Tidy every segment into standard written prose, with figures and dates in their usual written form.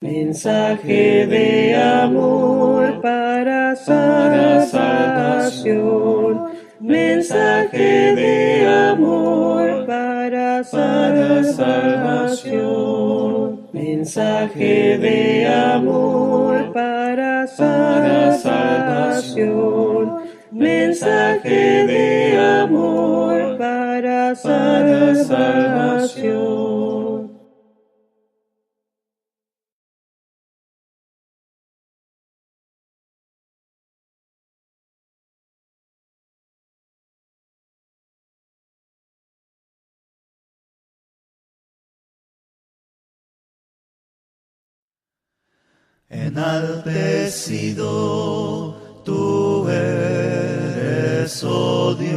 Mensaje de amor para salvación. Mensaje de amor para salvación. Mensaje de amor para salvación. Mensaje de amor para salvación. Enaltecido tú eres, oh Dios,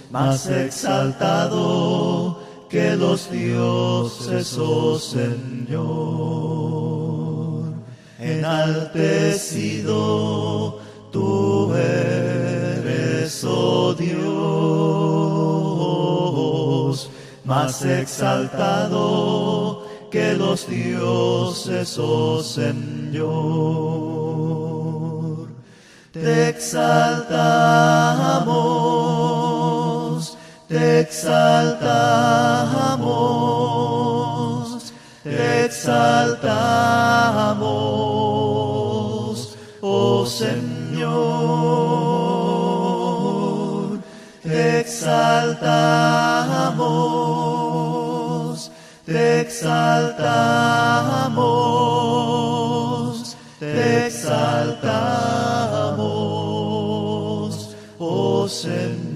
más exaltado que los dioses, oh Señor. Enaltecido tú eres, oh Dios, más exaltado que los dioses, oh Señor. Te exaltamos, te exaltamos, te exaltamos, oh Señor. Te exaltamos, te exaltamos, te exaltamos, oh Señor.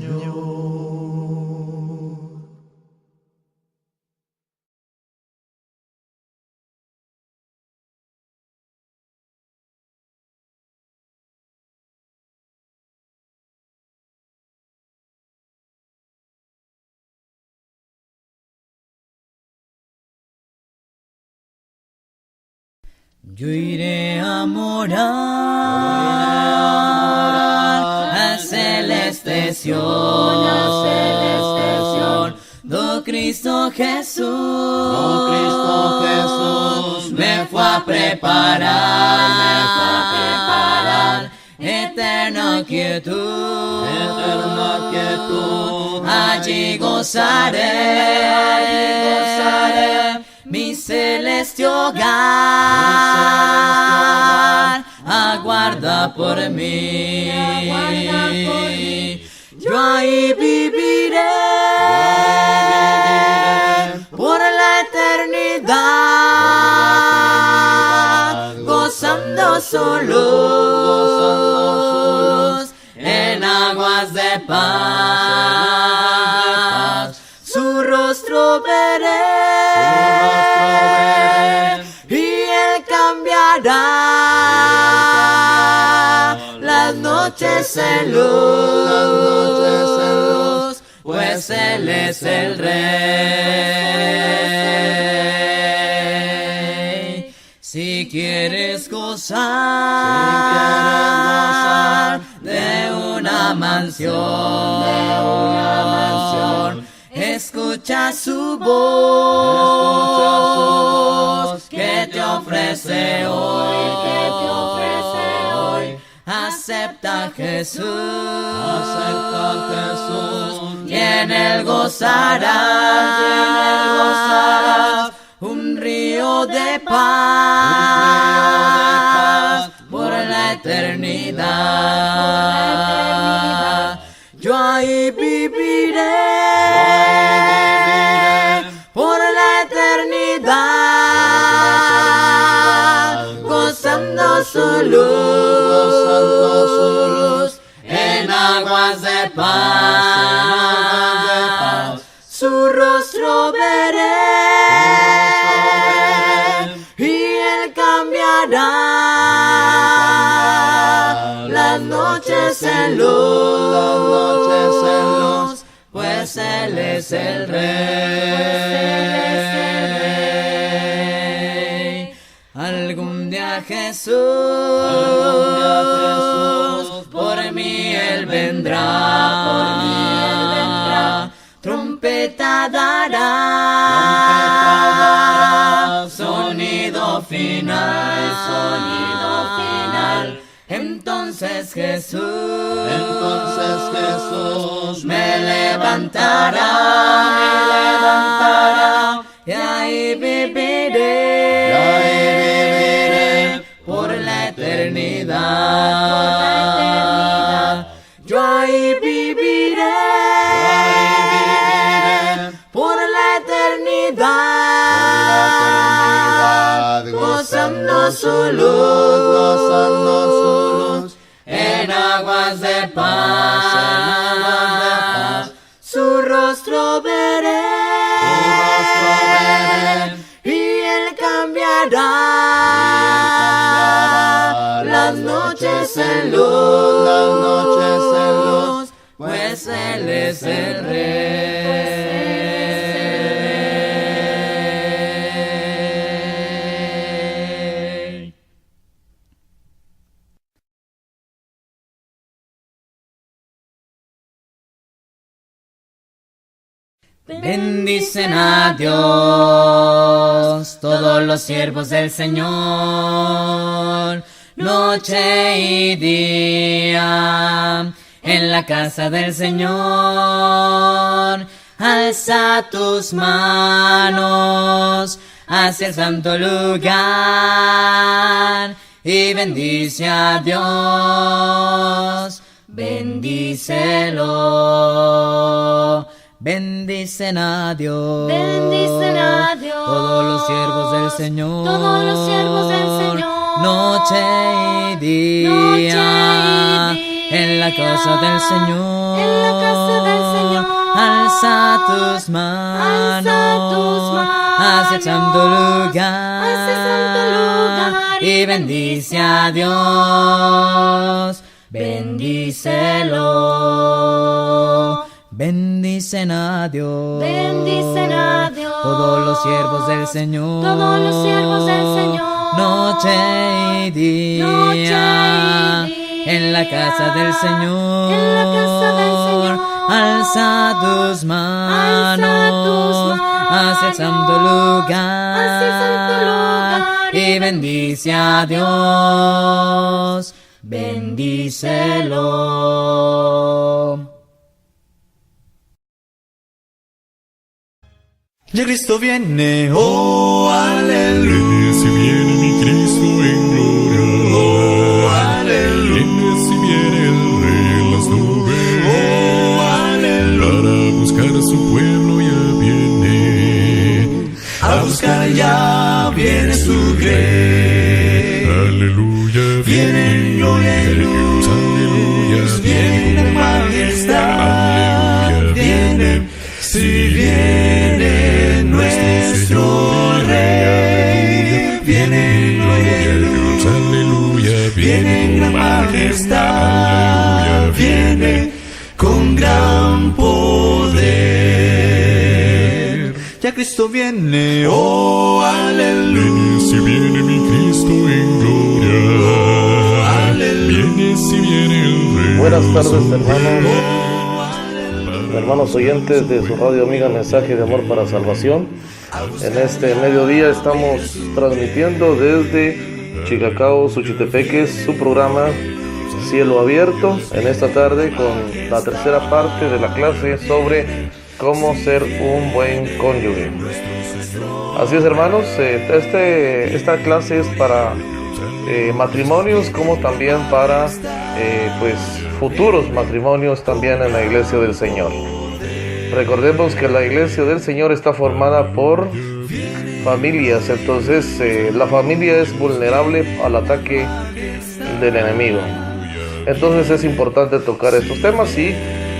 Yo iré a morar a celeste Sion, do Cristo Jesús me fue a preparar eterna quietud, allí gozaré mi celeste hogar, aguarda por mí. Yo ahí viviré por la eternidad, gozando solos en aguas de paz. Su rostro veré y Él cambiará las noches en luz, pues Él es el Rey. Si quieres gozar de una mansión, escucha su voz que te ofrece hoy. Acepta a Jesús, y en Él gozarás un río de paz por la eternidad. Yo ahí viviré por la eternidad, gozando su luz en aguas de paz. Su rostro veré y Él cambiará las noches en luz, pues Él es el Rey. Algún día Jesús por mí Él vendrá, trompeta dará, sonido final. Entonces Jesús me levantará, y ahí viviré por la eternidad. Yo ahí viviré por la eternidad, gozando su luz en aguas de paz. Su rostro veré y Él cambiará las noches en luz, pues Él es el Rey. Bendicen a Dios todos los siervos del Señor, noche y día en la casa del Señor. Alza tus manos hacia el santo lugar y bendice a Dios, bendícelo. Bendicen a Dios, todos los siervos del Señor, noche y día, en la casa del Señor, alza tus manos hacia el santo lugar y bendice a Dios, bendícelo. Bendicen a Dios, todos los siervos del Señor, noche y día, en la casa del Señor, alza tus manos hacia el santo lugar y bendice a Dios, bendícelo. Ya Cristo viene, oh aleluya. Si viene mi Cristo en gloria, Oh aleluya. si viene el Rey en las nubes, Oh aleluya. para buscar a su pueblo ya viene. A buscar ya viene su grey. Aleluya, Vienen gloria y luz, aleluya, vienen en majestad, aleluya, vienen, si viene nuestro Rey, vienen gloria y luz, aleluya, vienen en majestad, aleluya, viene con gran poder. Ya Cristo viene, oh aleluya. Si viene mi Cristo en gloria, viene si viene el Rey. Buenas tardes, hermanos oyentes de su radio amiga Mensaje de Amor para Salvación. En este mediodía estamos transmitiendo desde Chicacao, Suchitepeques, su programa Cielo Abierto, en esta tarde con la tercera parte de la clase sobre cómo ser un buen cónyuge. Así es, hermanos, esta clase es para matrimonios como también para futuros matrimonios también en la iglesia del Señor. Recordemos que la iglesia del Señor está formada por familias, entonces la familia es vulnerable al ataque del enemigo. Entonces es importante tocar estos temas y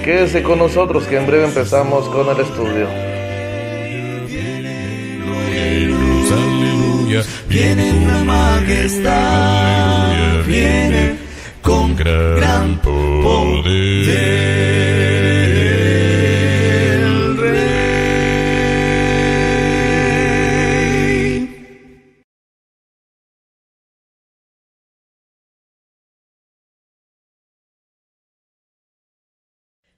quédese con nosotros que en breve empezamos con el estudio. Aleluya, Viene en la majestad, viene con gran poder. El Rey.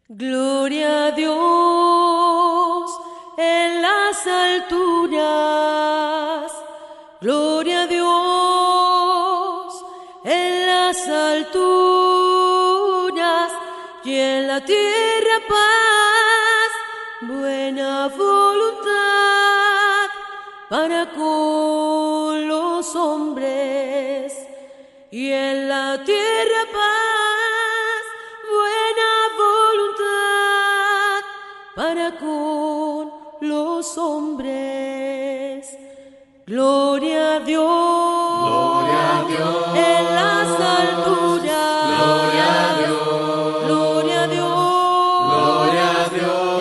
Gloria a Dios en las alturas, gloria a Dios la tierra paz, buena voluntad para con los hombres. Y en la tierra paz, buena voluntad para con los hombres. Gloria a Dios, en las alturas. Gloria a Dios, gloria a Dios,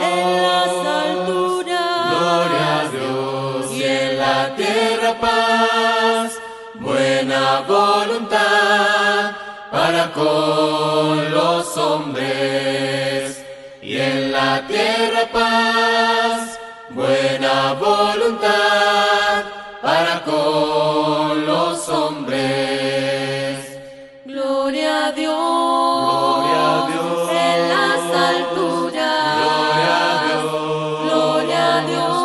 en las alturas. Gloria a Dios, y en la tierra paz, buena voluntad para con los hombres. Y en la tierra paz, buena voluntad para con los hombres. Gloria a Dios, en las alturas. Gloria a Dios,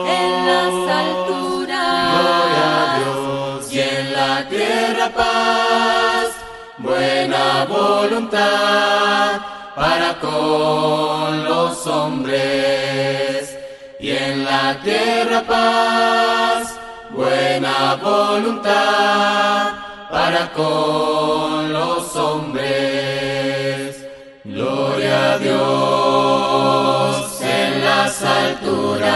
en las alturas. Gloria a Dios, y en la tierra paz, buena voluntad para con los hombres. Y en la tierra paz, buena voluntad para con los hombres. Gloria a Dios en las alturas.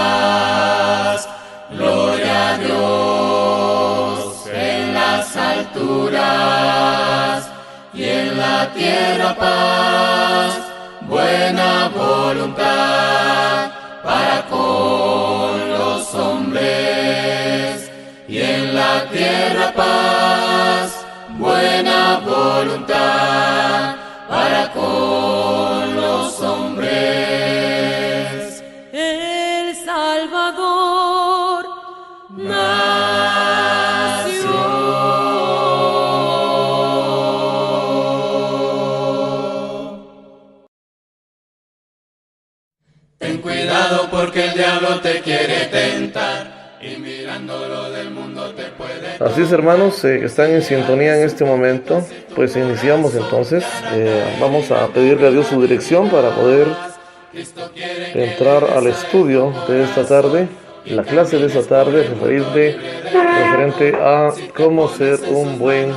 Gloria a Dios en las alturas. Y en la tierra paz, buena voluntad para con los hombres. Y en la tierra paz, buena voluntad para con los hombres. El Salvador nació. Ten cuidado porque el diablo te quiere tentar y mirándolo del mundo te puede. Así es, hermanos, que están en sintonía en este momento, pues iniciamos entonces. Vamos a pedirle a Dios su dirección para poder entrar al estudio de esta tarde, la clase de esta tarde, referente a cómo ser un buen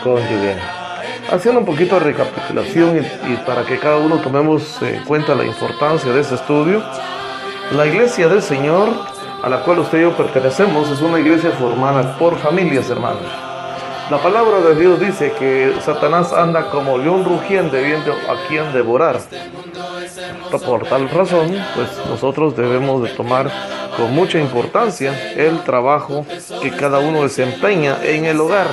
cónyuge. Haciendo un poquito de recapitulación y para que cada uno tomemos en cuenta la importancia de este estudio, la Iglesia del Señor, a la cual usted y yo pertenecemos, es una iglesia formada por familias, hermanos. La palabra de Dios dice que Satanás anda como león rugiente viendo a quien devorar. Por tal razón, pues nosotros debemos de tomar con mucha importancia el trabajo que cada uno desempeña en el hogar,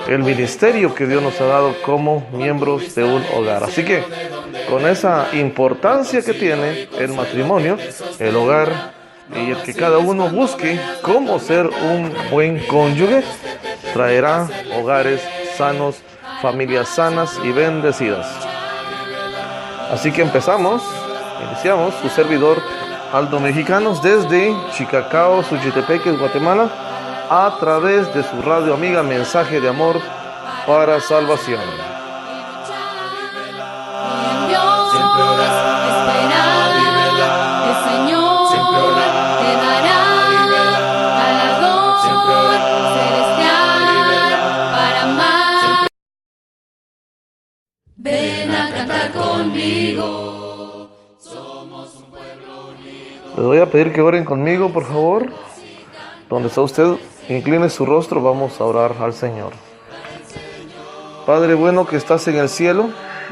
el ministerio que Dios nos ha dado como miembros de un hogar. Así que con esa importancia que tiene el matrimonio, el hogar, y el que cada uno busque cómo ser un buen cónyuge, traerá hogares sanos, familias sanas y bendecidas. Así que iniciamos, su servidor Aldo Mexicanos desde Chicacao, Suchitepeques, Guatemala, a través de su radio amiga Mensaje de Amor para Salvación. Siempre orar, esperar, el Señor te dará galardón celestial para amar. Ven a cantar conmigo. Les voy a pedir que oren conmigo, por favor. Donde está usted, incline su rostro, vamos a orar al Señor. Padre bueno que estás en el cielo,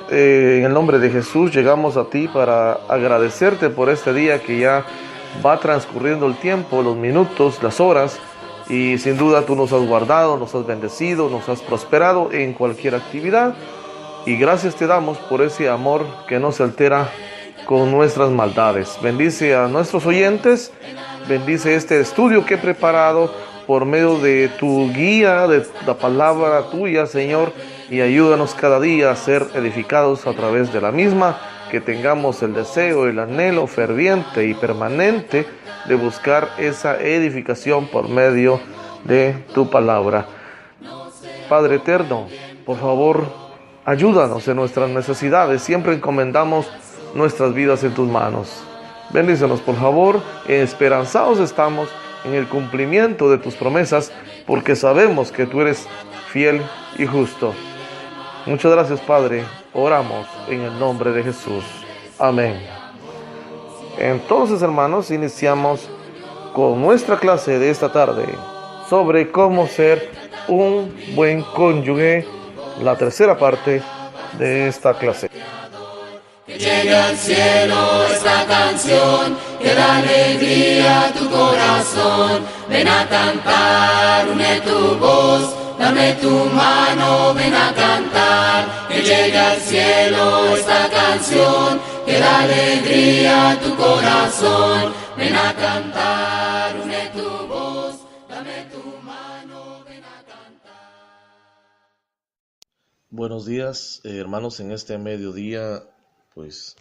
en el nombre de Jesús llegamos a ti para agradecerte por este día que ya va transcurriendo el tiempo, los minutos, las horas, y sin duda tú nos has guardado, nos has bendecido, nos has prosperado en cualquier actividad, y gracias te damos por ese amor que no se altera con nuestras maldades. Bendice a nuestros oyentes, bendice este estudio que he preparado por medio de tu guía, de la palabra tuya, Señor, y ayúdanos cada día a ser edificados a través de la misma, que tengamos el deseo, el anhelo ferviente y permanente de buscar esa edificación por medio de tu palabra. Padre eterno, por favor, Ayúdanos en nuestras necesidades. Siempre encomendamos nuestras vidas en tus manos. Bendícenos, por favor. Esperanzados estamos en el cumplimiento de tus promesas, porque sabemos que tú eres fiel y justo. Muchas gracias, Padre. Oramos en el nombre de Jesús. Amén. Entonces, hermanos, iniciamos con nuestra clase de esta tarde sobre cómo ser un buen cónyuge, la tercera parte de esta clase. Que llegue al cielo esta canción, que da alegría a tu corazón. Ven a cantar, une tu voz, dame tu mano, ven a cantar. Que llegue al cielo esta canción, que da alegría a tu corazón. Ven a cantar, une tu voz, dame tu mano, ven a cantar. Buenos días, hermanos. En este mediodía, pues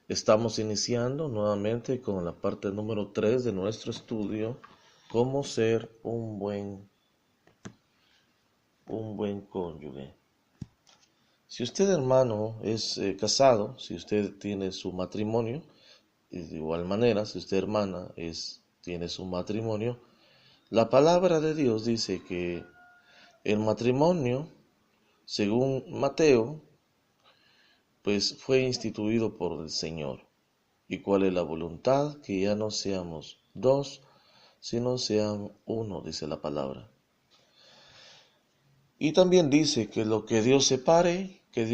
estamos iniciando nuevamente con la parte número 3 de nuestro estudio, cómo ser un buen cónyuge. Si usted, hermano, es casado, si usted tiene su matrimonio, y de igual manera, si usted, hermana, tiene su matrimonio, la palabra de Dios dice que el matrimonio, según Mateo, pues fue instituido por el Señor. ¿Y cuál es la voluntad? Que ya no seamos dos, sino sean uno, dice la palabra. Y también dice que lo que Dios separe, que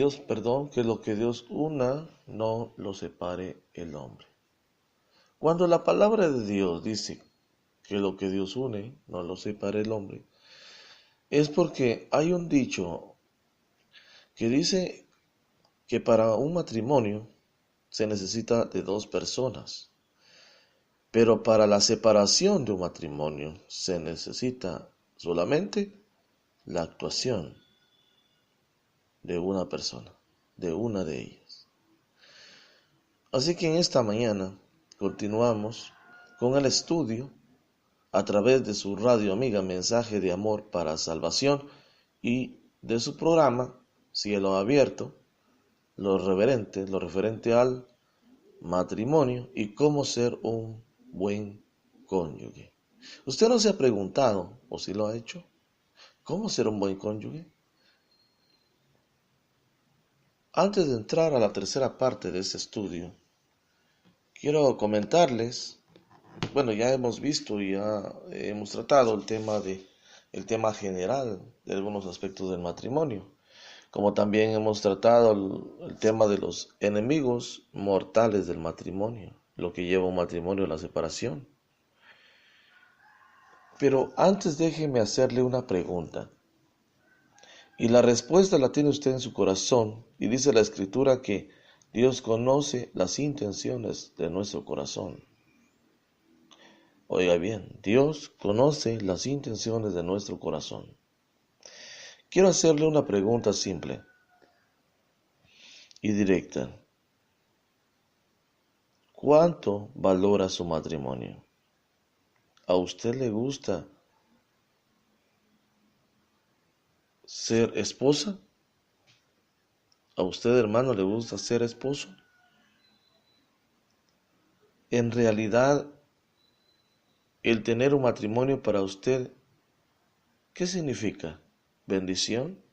lo que Dios una, no lo separe el hombre. Cuando la palabra de Dios dice que lo que Dios une, no lo separe el hombre, es porque hay un dicho que dice que para un matrimonio se necesita de dos personas, pero para la separación de un matrimonio se necesita solamente la actuación de una persona, de una de ellas. Así que en esta mañana continuamos con el estudio a través de su radio amiga Mensaje de Amor para Salvación y de su programa Cielo Abierto, lo referente al matrimonio y cómo ser un buen cónyuge. ¿Usted no se ha preguntado, o si lo ha hecho, cómo ser un buen cónyuge? Antes de entrar a la tercera parte de este estudio, quiero comentarles, ya hemos visto y ya hemos tratado el tema general de algunos aspectos del matrimonio, como también hemos tratado el tema de los enemigos mortales del matrimonio, lo que lleva un matrimonio a la separación. Pero antes déjeme hacerle una pregunta, y la respuesta la tiene usted en su corazón, y dice la Escritura que Dios conoce las intenciones de nuestro corazón. Oiga bien, Dios conoce las intenciones de nuestro corazón. Quiero hacerle una pregunta simple y directa. ¿Cuánto valora su matrimonio? ¿A usted le gusta ser esposa? ¿A usted, hermano, le gusta ser esposo? En realidad, el tener un matrimonio para usted, ¿qué significa? ¿Bendición?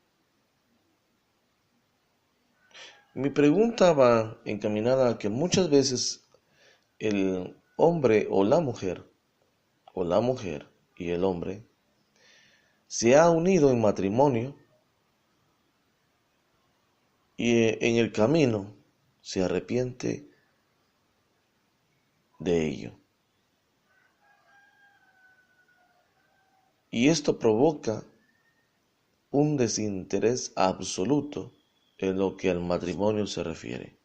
Mi pregunta va encaminada a que muchas veces el hombre o la mujer y el hombre se ha unido en matrimonio y en el camino se arrepiente de ello. Y esto provoca un desinterés absoluto en lo que al matrimonio se refiere.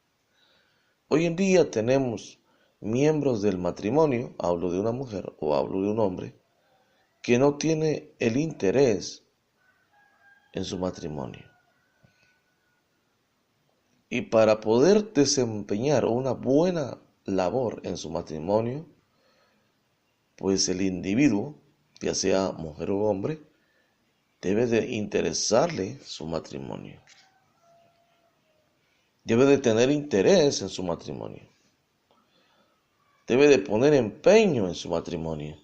Hoy en día tenemos miembros del matrimonio, hablo de una mujer o hablo de un hombre, que no tiene el interés en su matrimonio. Y para poder desempeñar una buena labor en su matrimonio, pues el individuo, ya sea mujer o hombre, debe de interesarle su matrimonio. debe de tener interés en su matrimonio. Debe de poner empeño en su matrimonio.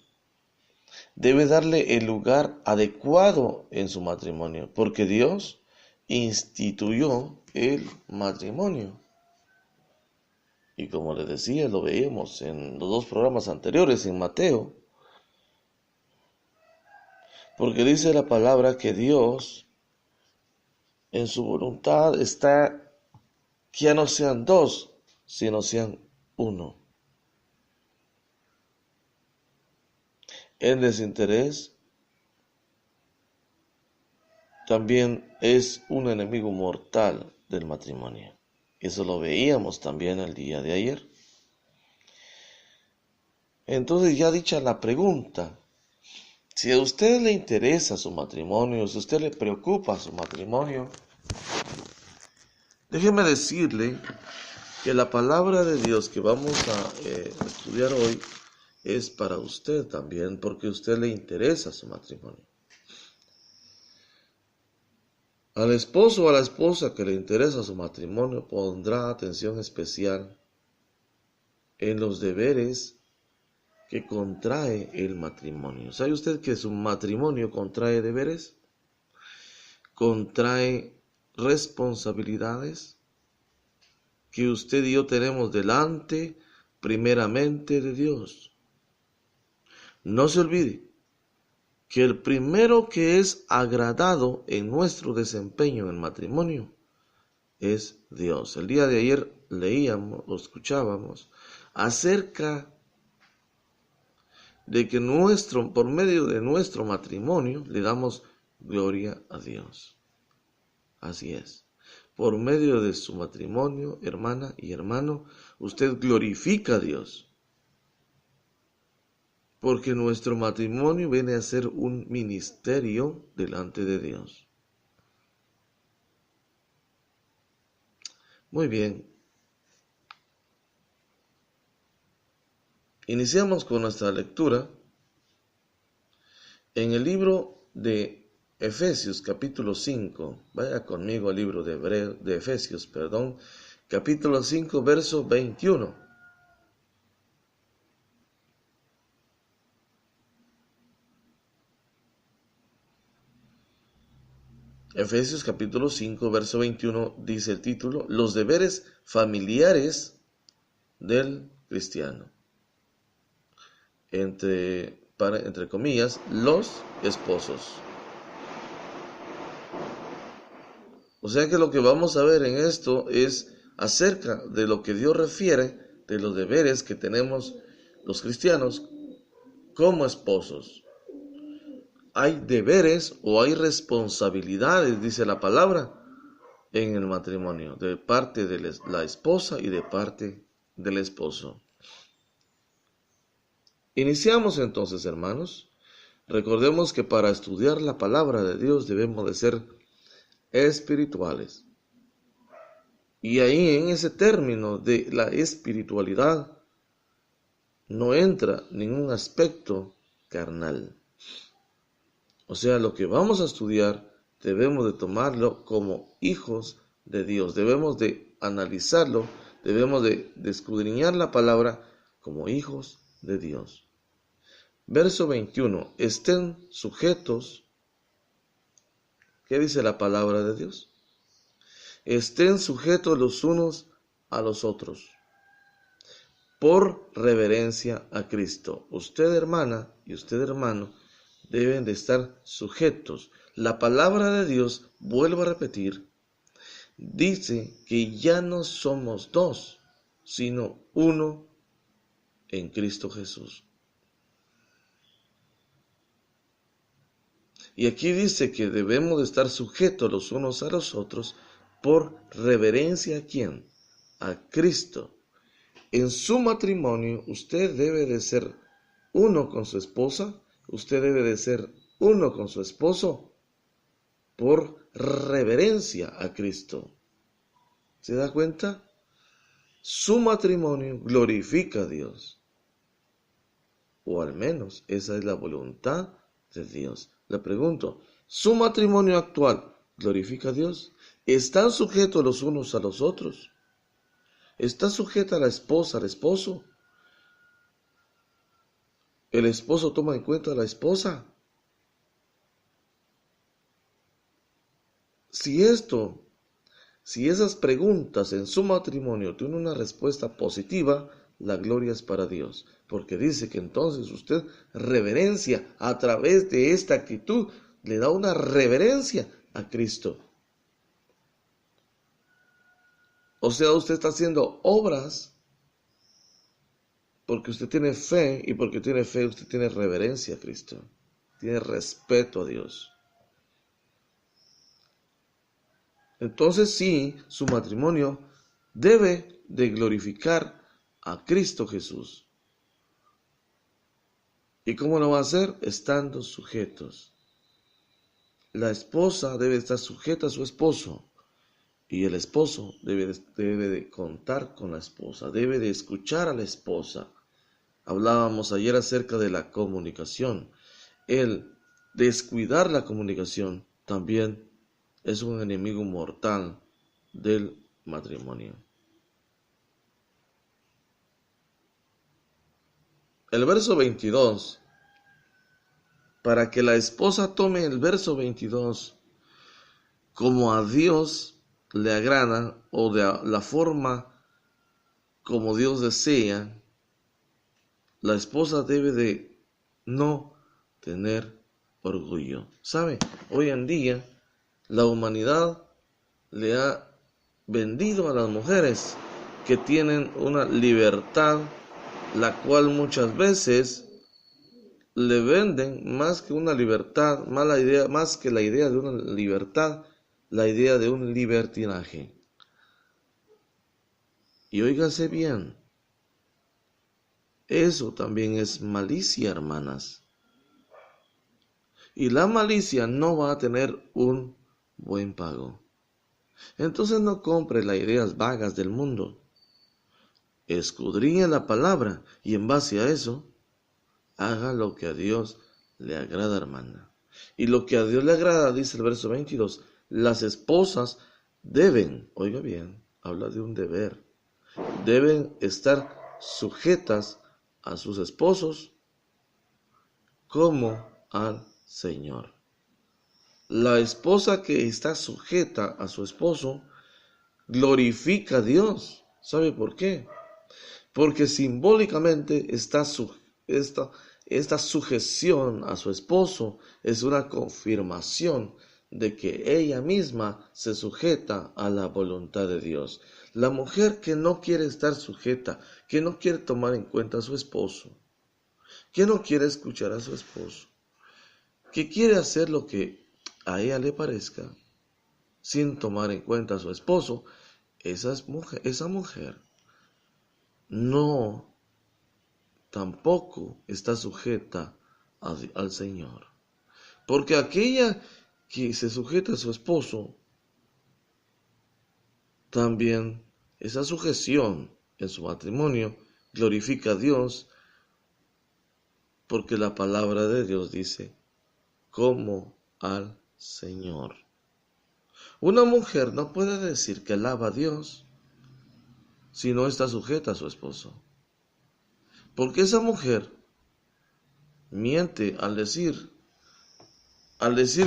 Debe darle el lugar adecuado en su matrimonio, porque Dios instituyó el matrimonio. Y como les decía, lo veíamos en los 2 programas anteriores en Mateo, porque dice la palabra que Dios en su voluntad está que ya no sean 2, sino sean 1. El desinterés también es un enemigo mortal del matrimonio. Eso lo veíamos también el día de ayer. Entonces, ya dicha la pregunta, si a usted le interesa su matrimonio, si a usted le preocupa su matrimonio, déjeme decirle que la palabra de Dios que vamos a estudiar hoy es para usted también, porque a usted le interesa su matrimonio. Al esposo o a la esposa que le interesa su matrimonio pondrá atención especial en los deberes que contrae el matrimonio. ¿Sabe usted que su matrimonio contrae deberes? Contrae responsabilidades que usted y yo tenemos delante primeramente de Dios. No se olvide que el primero que es agradado en nuestro desempeño en matrimonio es Dios. El día de ayer leíamos o escuchábamos acerca de que por medio de nuestro matrimonio le damos gloria a Dios. Así es. Por medio de su matrimonio, hermana y hermano, usted glorifica a Dios. Porque nuestro matrimonio viene a ser un ministerio delante de Dios. Muy bien. Iniciamos con nuestra lectura en el libro de Efesios, capítulo 5. Vaya conmigo al libro de Efesios, capítulo 5, verso 21. Efesios capítulo 5, verso 21 dice el título, los deberes familiares del cristiano. Entre comillas, los esposos. O sea que lo que vamos a ver en esto es acerca de lo que Dios refiere de los deberes que tenemos los cristianos como esposos. Hay deberes o hay responsabilidades, dice la palabra, en el matrimonio, de parte de la esposa y de parte del esposo. Iniciamos entonces, hermanos. Recordemos que para estudiar la palabra de Dios debemos de ser espirituales. Y ahí en ese término de la espiritualidad no entra ningún aspecto carnal. O sea, lo que vamos a estudiar debemos de tomarlo como hijos de Dios. Debemos de analizarlo, debemos de escudriñar la palabra como hijos de Dios. Verso 21. Estén sujetos. ¿Qué dice la palabra de Dios? Estén sujetos los unos a los otros, por reverencia a Cristo. Usted, hermana, y usted, hermano, deben de estar sujetos. La palabra de Dios, vuelvo a repetir, dice que ya no somos 2, sino 1 en Cristo Jesús. Y aquí dice que debemos de estar sujetos los unos a los otros por reverencia a ¿quién? A Cristo. En su matrimonio usted debe de ser uno con su esposa, usted debe de ser uno con su esposo por reverencia a Cristo. ¿Se da cuenta? Su matrimonio glorifica a Dios. O al menos esa es la voluntad de Dios. Le pregunto, ¿su matrimonio actual glorifica a Dios? ¿Están sujetos los unos a los otros? Está sujeta a la esposa, al esposo. El esposo toma en cuenta a la esposa. Si esas preguntas en su matrimonio tienen una respuesta positiva, la gloria es para Dios, porque dice que entonces usted reverencia a través de esta actitud, le da una reverencia a Cristo. O sea, usted está haciendo obras porque usted tiene fe, y porque tiene fe usted tiene reverencia a Cristo, tiene respeto a Dios. Entonces sí, su matrimonio debe de glorificar a Cristo Jesús. ¿Y cómo lo va a hacer? Estando sujetos. La esposa debe estar sujeta a su esposo, y el esposo debe de contar con la esposa, debe de escuchar a la esposa. Hablábamos ayer acerca de la comunicación. El descuidar la comunicación también es un enemigo mortal del matrimonio. El verso 22, para que la esposa tome el verso 22 como a Dios le agrada, o de la forma como Dios desea, la esposa debe de no tener orgullo. ¿Sabe? Hoy en día la humanidad le ha vendido a las mujeres que tienen una libertad, la cual muchas veces le venden más que una libertad, más que la idea de una libertad, la idea de un libertinaje. Y óigase bien, eso también es malicia, hermanas. Y la malicia no va a tener un buen pago. Entonces no compre las ideas vagas del mundo. Escudriñe la palabra y en base a eso, haga lo que a Dios le agrada, hermana. Y lo que a Dios le agrada, dice el verso 22, las esposas deben, oiga bien, habla de un deber, deben estar sujetas a sus esposos como al Señor. La esposa que está sujeta a su esposo glorifica a Dios. ¿Sabe por qué? Porque simbólicamente esta sujeción a su esposo es una confirmación de que ella misma se sujeta a la voluntad de Dios. La mujer que no quiere estar sujeta, que no quiere tomar en cuenta a su esposo, que no quiere escuchar a su esposo, que quiere hacer lo que a ella le parezca, sin tomar en cuenta a su esposo, esa mujer no tampoco está sujeta al Señor. Porque aquella que se sujeta a su esposo, también esa sujeción en su matrimonio glorifica a Dios, porque la palabra de Dios dice, como al Señor. Una mujer no puede decir que alaba a Dios si no está sujeta a su esposo. Porque esa mujer miente al decir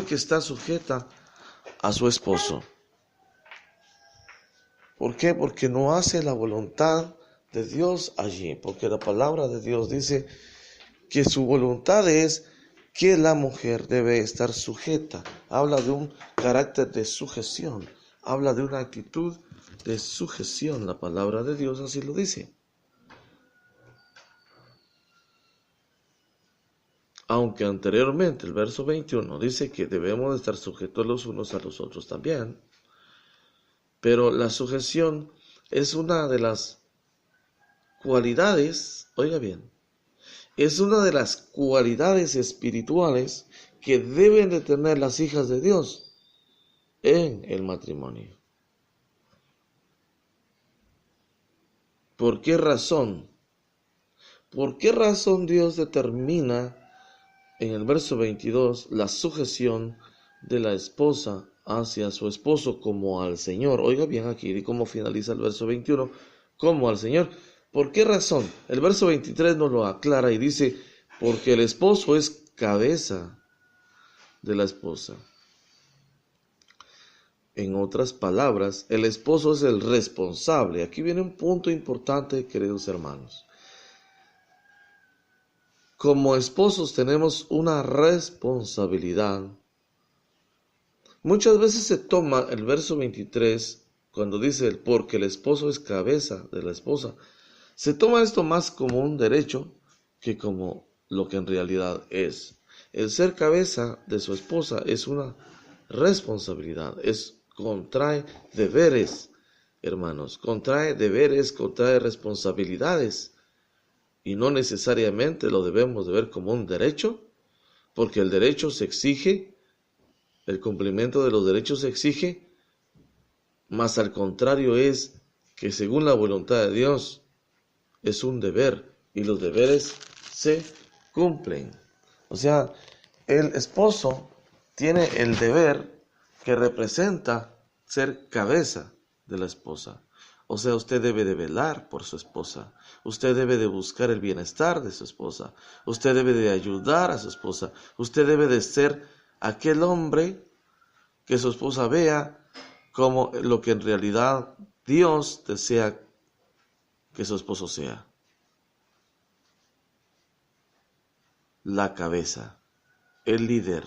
que está sujeta a su esposo. ¿Por qué? Porque no hace la voluntad de Dios allí. Porque la palabra de Dios dice que su voluntad es que la mujer debe estar sujeta. Habla de un carácter de sujeción. Habla de una actitud de sujeción. La palabra de Dios así lo dice. Aunque anteriormente el verso 21 dice que debemos de estar sujetos los unos a los otros también. Pero la sujeción es una de las cualidades, oiga bien, es una de las cualidades espirituales que deben de tener las hijas de Dios en el matrimonio. ¿Por qué razón? ¿Por qué razón Dios determina en el verso 22 la sujeción de la esposa hacia su esposo como al Señor? Oiga bien aquí cómo finaliza el verso 21. como al Señor. ¿Por qué razón? El verso 23 nos lo aclara y dice, porque el esposo es cabeza de la esposa. En otras palabras, el esposo es el responsable. Aquí viene un punto importante, queridos hermanos. Como esposos tenemos una responsabilidad. Muchas veces se toma el verso 23, cuando dice porque el esposo es cabeza de la esposa, se toma esto más como un derecho que como lo que en realidad es. El ser cabeza de su esposa es una responsabilidad, contrae deberes, hermanos, contrae deberes, contrae responsabilidades. Y no necesariamente lo debemos de ver como un derecho, porque el derecho se exige, el cumplimiento de los derechos se exige, mas al contrario es que según la voluntad de Dios es un deber y los deberes se cumplen. O sea, el esposo tiene el deber que representa ser cabeza de la esposa. O sea, usted debe de velar por su esposa. Usted debe de buscar el bienestar de su esposa. Usted debe de ayudar a su esposa. Usted debe de ser aquel hombre que su esposa vea como lo que en realidad Dios desea que su esposo sea. La cabeza, el líder,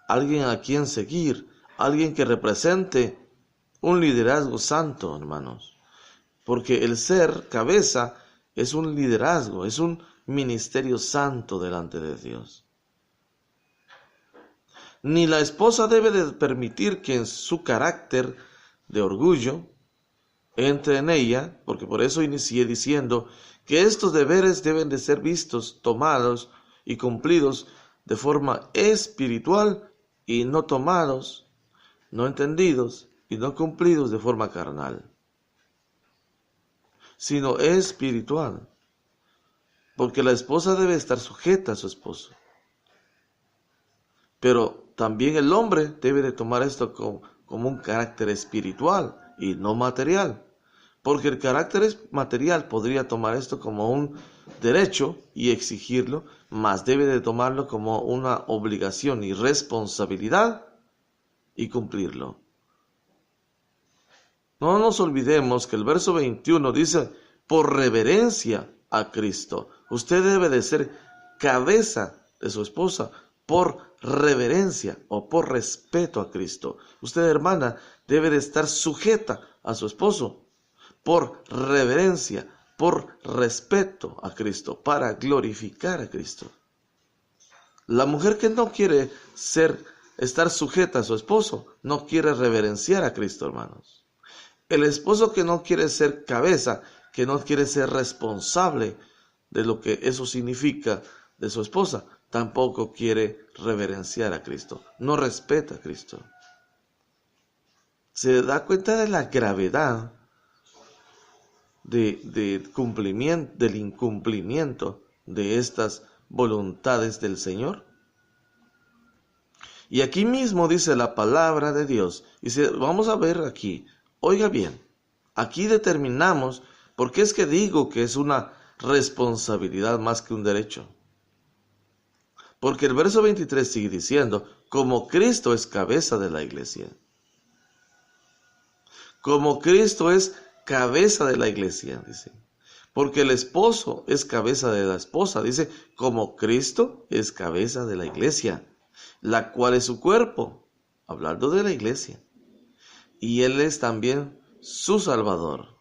alguien a quien seguir, alguien que represente un liderazgo santo, hermanos. Porque el ser cabeza es un liderazgo, es un ministerio santo delante de Dios. Ni la esposa debe de permitir que en su carácter de orgullo entre en ella, porque por eso inicié diciendo que estos deberes deben de ser vistos, tomados y cumplidos de forma espiritual y no tomados, no entendidos y no cumplidos de forma carnal, sino espiritual, porque la esposa debe estar sujeta a su esposo. Pero también el hombre debe de tomar esto como un carácter espiritual y no material, porque el carácter material podría tomar esto como un derecho y exigirlo, mas debe de tomarlo como una obligación y responsabilidad y cumplirlo. No nos olvidemos que el verso 21 dice, por reverencia a Cristo. Usted debe de ser cabeza de su esposa por reverencia o por respeto a Cristo. Usted, hermana, debe de estar sujeta a su esposo por reverencia, por respeto a Cristo, para glorificar a Cristo. La mujer que no quiere estar sujeta a su esposo, no quiere reverenciar a Cristo, hermanos. El esposo que no quiere ser cabeza, que no quiere ser responsable de lo que eso significa de su esposa, tampoco quiere reverenciar a Cristo, no respeta a Cristo. ¿Se da cuenta de la gravedad del incumplimiento de estas voluntades del Señor? Y aquí mismo dice la palabra de Dios, y vamos a ver aquí, oiga bien, aquí determinamos por qué es que digo que es una responsabilidad más que un derecho. Porque el verso 23 sigue diciendo, como Cristo es cabeza de la iglesia. Como Cristo es cabeza de la iglesia, dice. Porque el esposo es cabeza de la esposa, dice, como Cristo es cabeza de la iglesia, la cual es su cuerpo, hablando de la iglesia. Y Él es también su Salvador.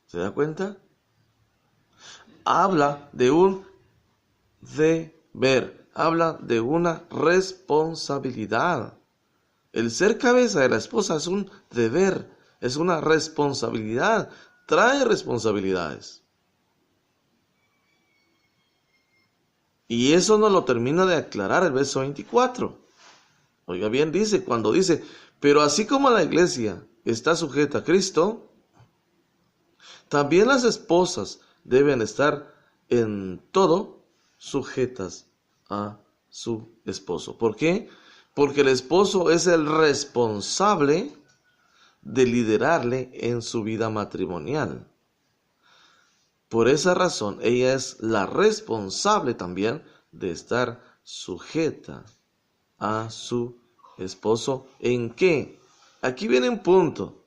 ¿Se da cuenta? Habla de un deber, habla de una responsabilidad. El ser cabeza de la esposa es un deber, es una responsabilidad, trae responsabilidades. Y eso nos lo termina de aclarar el verso 24. Oiga bien, cuando dice, pero así como la iglesia está sujeta a Cristo, también las esposas deben estar en todo sujetas a su esposo. ¿Por qué? Porque el esposo es el responsable de liderarle en su vida matrimonial. Por esa razón, ella es la responsable también de estar sujeta a su esposo. ¿En qué? Aquí viene un punto.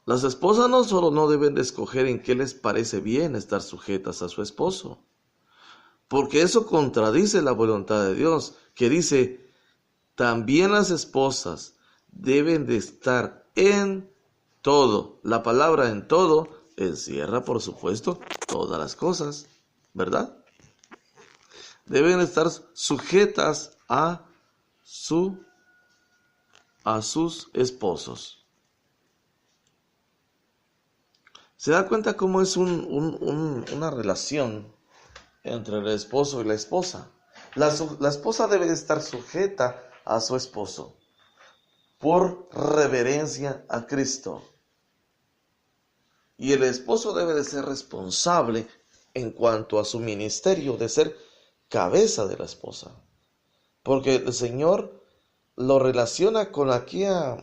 Las esposas no solo no deben de escoger en qué les parece bien estar sujetas a su esposo, porque eso contradice la voluntad de Dios, que dice, también las esposas deben de estar en todo. La palabra en todo encierra, por supuesto, todas las cosas, ¿verdad? Deben estar sujetas a sus esposos. ¿Se da cuenta cómo es una relación entre el esposo y la esposa? La esposa debe estar sujeta a su esposo por reverencia a Cristo. Y el esposo debe de ser responsable en cuanto a su ministerio, de ser cabeza de la esposa. Porque el Señor lo relaciona con aquella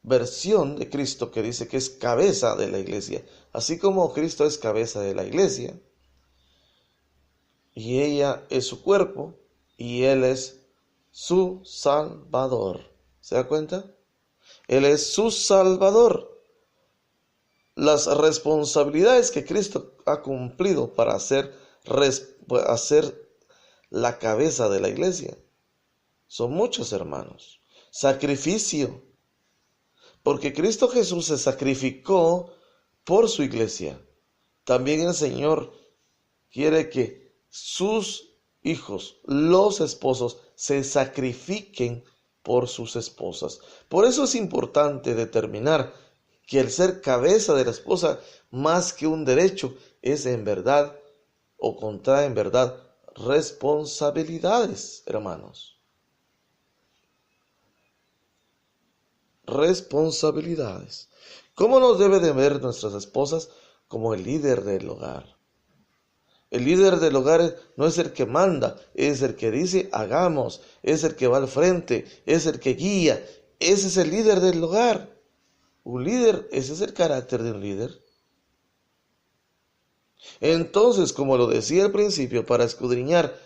versión de Cristo que dice que es cabeza de la iglesia. Así como Cristo es cabeza de la iglesia, y ella es su cuerpo, y Él es su Salvador. ¿Se da cuenta? Él es su Salvador. Las responsabilidades que Cristo ha cumplido para hacer la cabeza de la iglesia son muchos, hermanos. Sacrificio. Porque Cristo Jesús se sacrificó por su iglesia. También el Señor quiere que sus hijos, los esposos, se sacrifiquen por sus esposas. Por eso es importante determinar que el ser cabeza de la esposa, más que un derecho, es en verdad, o contrae en verdad, responsabilidades, hermanos. Responsabilidades. ¿Cómo nos debe de ver nuestras esposas? Como el líder del hogar. El líder del hogar no es el que manda, es el que dice hagamos, es el que va al frente, es el que guía. Ese es el líder del hogar. Un líder, ese es el carácter de un líder. Entonces, como lo decía al principio, para escudriñar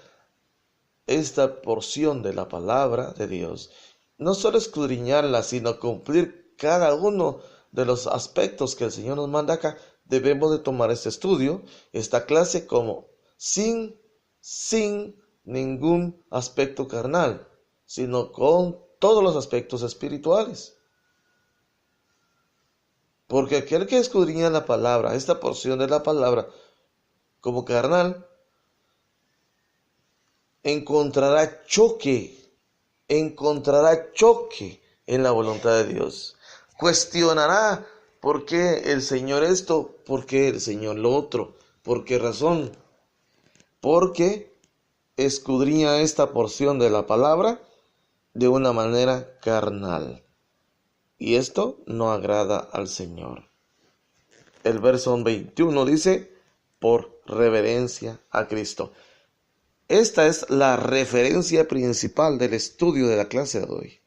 esta porción de la palabra de Dios, no solo escudriñarla, sino cumplir cada uno de los aspectos que el Señor nos manda acá, debemos de tomar este estudio, esta clase, como sin ningún aspecto carnal, sino con todos los aspectos espirituales. Porque aquel que escudriña la palabra, esta porción de la palabra, como carnal, encontrará choque en la voluntad de Dios. Cuestionará por qué el Señor esto, por qué el Señor lo otro, por qué razón. Porque escudriña esta porción de la palabra de una manera carnal. Y esto no agrada al Señor. El verso 21 dice, por reverencia a Cristo. Esta es la referencia principal del estudio de la clase de hoy.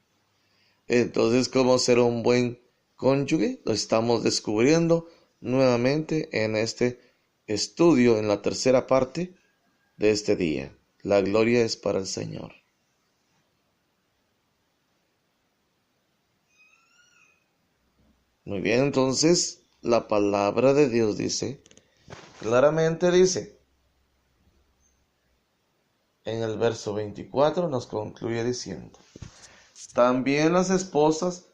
Entonces, ¿cómo ser un buen cónyuge? Lo estamos descubriendo nuevamente en este estudio, en la tercera parte de este día. La gloria es para el Señor. Muy bien, entonces la palabra de Dios dice, claramente dice, en el verso 24 nos concluye diciendo, también las esposas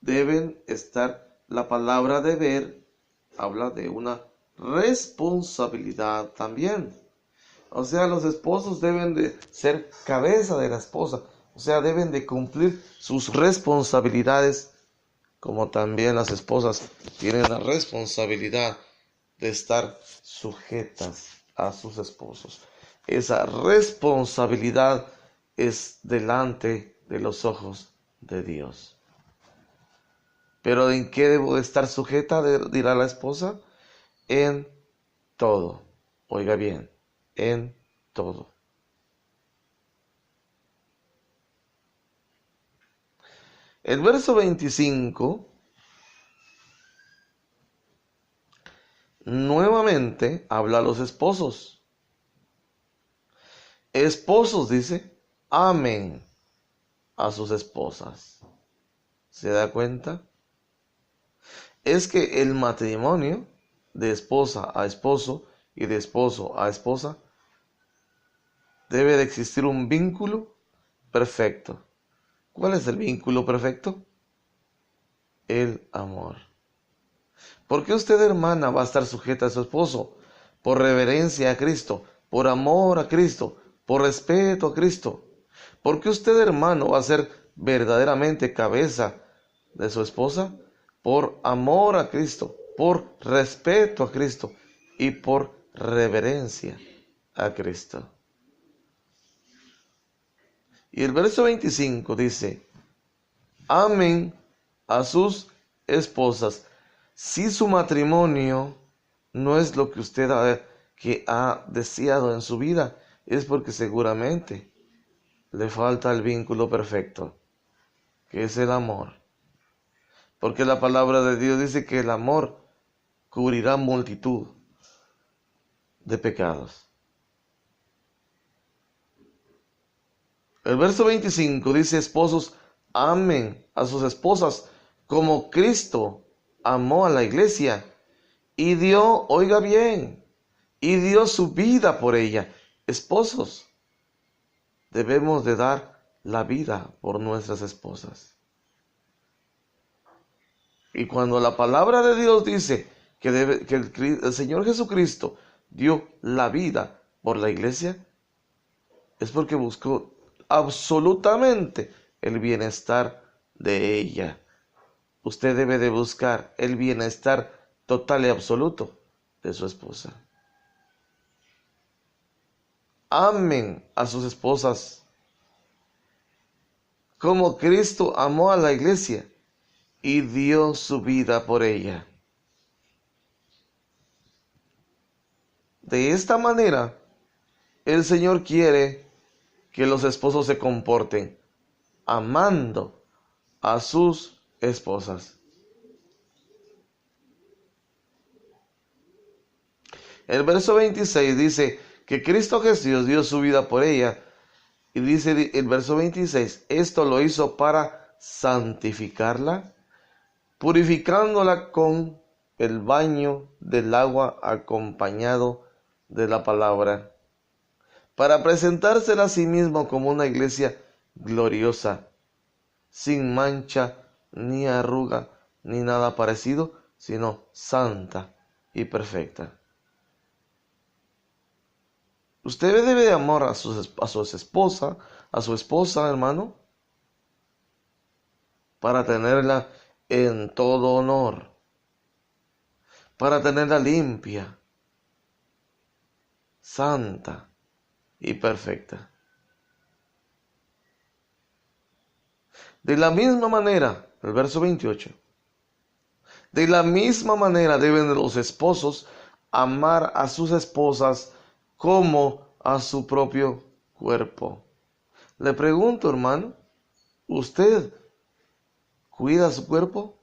deben estar, la palabra deber habla de una responsabilidad también. O sea, los esposos deben de ser cabeza de la esposa, o sea, deben de cumplir sus responsabilidades, como también las esposas tienen la responsabilidad de estar sujetas a sus esposos. Esa responsabilidad es delante de los ojos de Dios. ¿Pero en qué debo de estar sujeta? Dirá la esposa. En todo. Oiga bien, en todo. El verso 25 nuevamente habla a los esposos. Esposos, dice, amen a sus esposas. ¿Se da cuenta? Es que el matrimonio de esposa a esposo y de esposo a esposa debe de existir un vínculo perfecto. ¿Cuál es el vínculo perfecto? El amor. ¿Por qué usted, hermana, va a estar sujeta a su esposo? Por reverencia a Cristo, por amor a Cristo, por respeto a Cristo. ¿Por qué usted, hermano, va a ser verdaderamente cabeza de su esposa? Por amor a Cristo, por respeto a Cristo y por reverencia a Cristo. Y el verso 25 dice, amen a sus esposas. Si su matrimonio no es lo que usted ha deseado en su vida, es porque seguramente le falta el vínculo perfecto, que es el amor. Porque la palabra de Dios dice que el amor cubrirá multitud de pecados. El verso 25 dice, esposos, amen a sus esposas como Cristo amó a la iglesia y dio, oiga bien, y dio su vida por ella. Esposos, debemos de dar la vida por nuestras esposas. Y cuando la palabra de Dios dice que el Señor Jesucristo dio la vida por la iglesia, es porque buscó absolutamente el bienestar de ella. Usted debe de buscar el bienestar total y absoluto de su esposa. Amen a sus esposas como Cristo amó a la iglesia y dio su vida por ella. De esta manera, el Señor quiere que los esposos se comporten amando a sus esposas. El verso 26 dice que Cristo Jesús dio su vida por ella. Y dice el verso 26, esto lo hizo para santificarla, purificándola con el baño del agua acompañado de la palabra, para presentársela a sí mismo como una iglesia gloriosa, sin mancha, ni arruga, ni nada parecido, sino santa y perfecta. Usted debe de amar a su esposa, hermano, para tenerla en todo honor, para tenerla limpia, santa y perfecta. De la misma manera, el verso 28, de la misma manera deben los esposos amar a sus esposas como a su propio cuerpo. Le pregunto, hermano, ¿usted cuida su cuerpo?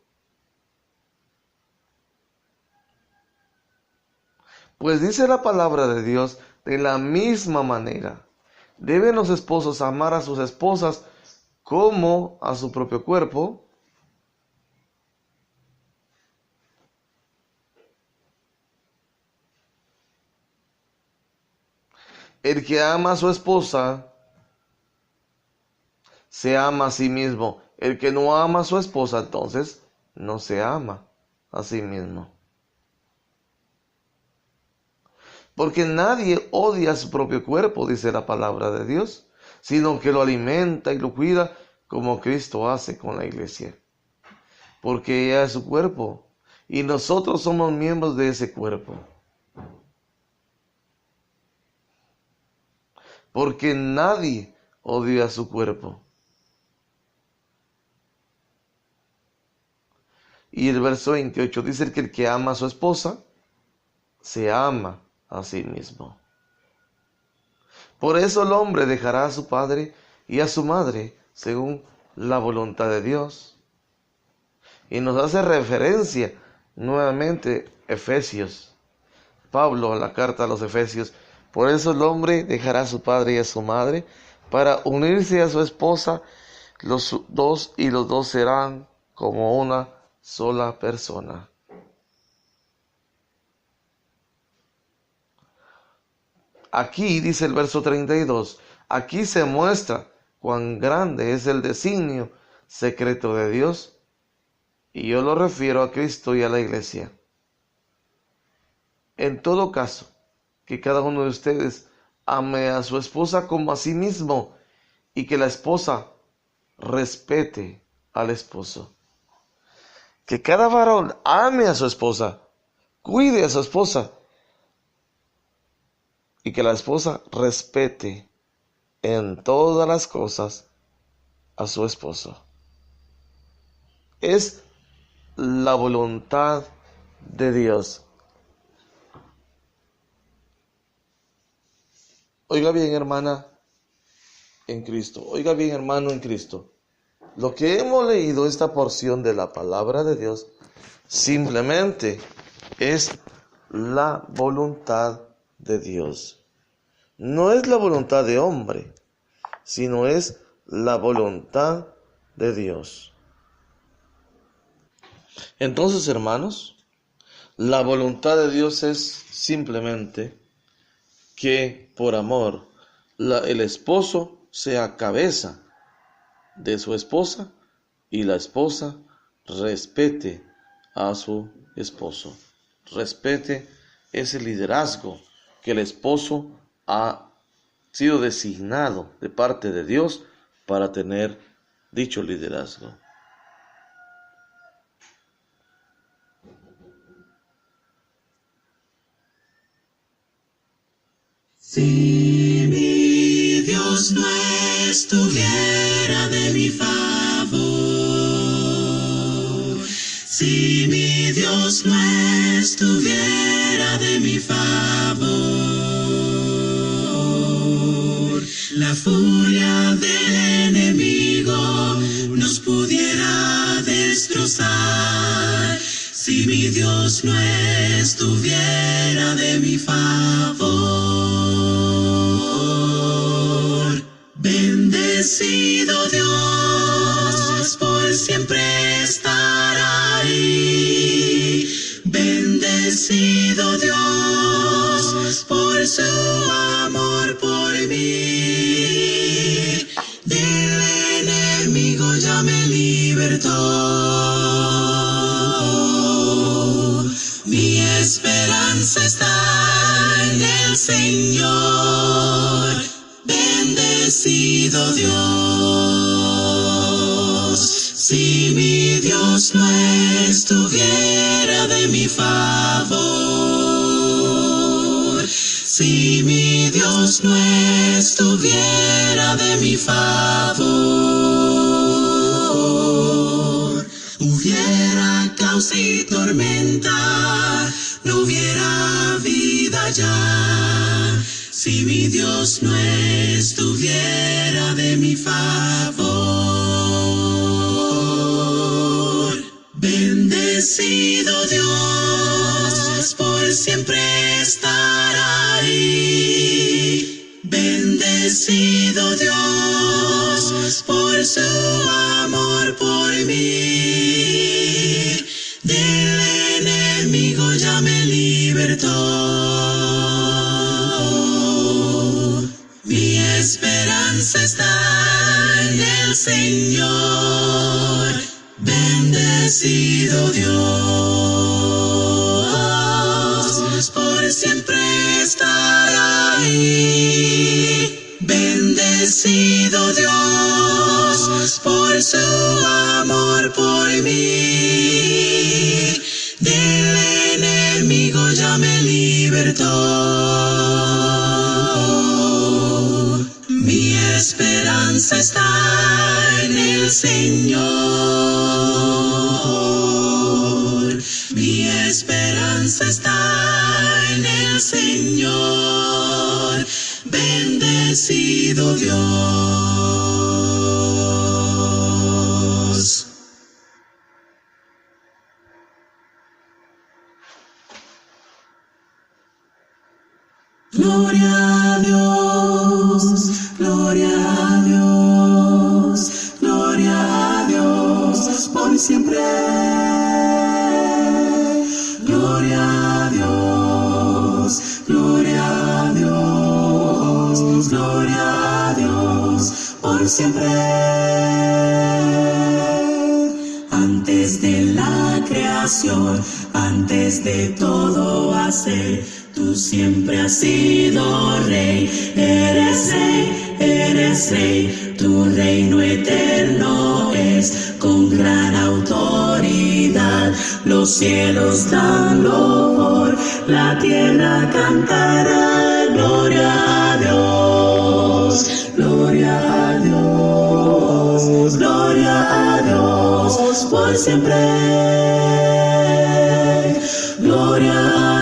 Pues dice la palabra de Dios, de la misma manera deben los esposos amar a sus esposas como a su propio cuerpo. El que ama a su esposa se ama a sí mismo. El que no ama a su esposa, entonces, no se ama a sí mismo. Porque nadie odia a su propio cuerpo, dice la palabra de Dios, sino que lo alimenta y lo cuida como Cristo hace con la iglesia. Porque ella es su cuerpo y nosotros somos miembros de ese cuerpo. Porque nadie odia a su cuerpo. Y el verso 28 dice que el que ama a su esposa, se ama a sí mismo. Por eso el hombre dejará a su padre y a su madre, según la voluntad de Dios. Y nos hace referencia nuevamente Efesios Pablo en la carta a los Efesios. Por eso el hombre dejará a su padre y a su madre para unirse a su esposa, los dos serán como una sola persona. Aquí dice el verso 32, aquí se muestra cuán grande es el designio secreto de Dios, y yo lo refiero a Cristo y a la iglesia. En todo caso, que cada uno de ustedes ame a su esposa como a sí mismo, y que la esposa respete al esposo. Que cada varón ame a su esposa, cuide a su esposa, y que la esposa respete en todas las cosas a su esposo. Es la voluntad de Dios. Oiga bien, hermana, en Cristo. Oiga bien, hermano, en Cristo. Lo que hemos leído, esta porción de la palabra de Dios, simplemente es la voluntad de Dios. No es la voluntad de hombre, sino es la voluntad de Dios. Entonces, hermanos, la voluntad de Dios es simplemente que por amor el esposo sea cabeza de su esposa y la esposa respete a su esposo. Respete ese liderazgo que el esposo ha sido designado de parte de Dios para tener dicho liderazgo. Si mi Dios no estuviera de mi favor, si mi Dios no estuviera de mi favor, la furia del enemigo nos pudiera destrozar. Si mi Dios no estuviera de mi favor, bendecido Dios por siempre estar ahí. Bendecido Dios por su amor por mí. Del enemigo ya me libertó. Mi esperanza está en el Señor. Bendecido Dios. Si mi Dios no estuviera de mi favor, si mi Dios no estuviera de mi favor, hubiera caos y tormenta, no hubiera vida ya. Si mi Dios no estuviera de mi favor, bendecido Dios por siempre estar ahí. Bendecido Dios por su amor por mí. Del enemigo ya me libertó. Mi esperanza está en el Señor. Bendecido Dios por siempre estar ahí. Bendecido Dios por su amor por mí. Del enemigo ya me libertó. Mi esperanza está en el Señor. Mi esperanza está en el Señor. Bendecido Dios. Gloria a Dios, gloria a Dios, gloria a Dios, por siempre. Gloria a Dios, gloria a Dios, gloria a Dios, por siempre. Antes de la creación, antes de todo hacer, tú siempre has sido rey, eres rey, tu reino eterno es con gran autoridad. Los cielos dan loor, la tierra cantará, gloria a Dios, gloria a Dios, gloria a Dios, por siempre. Gloria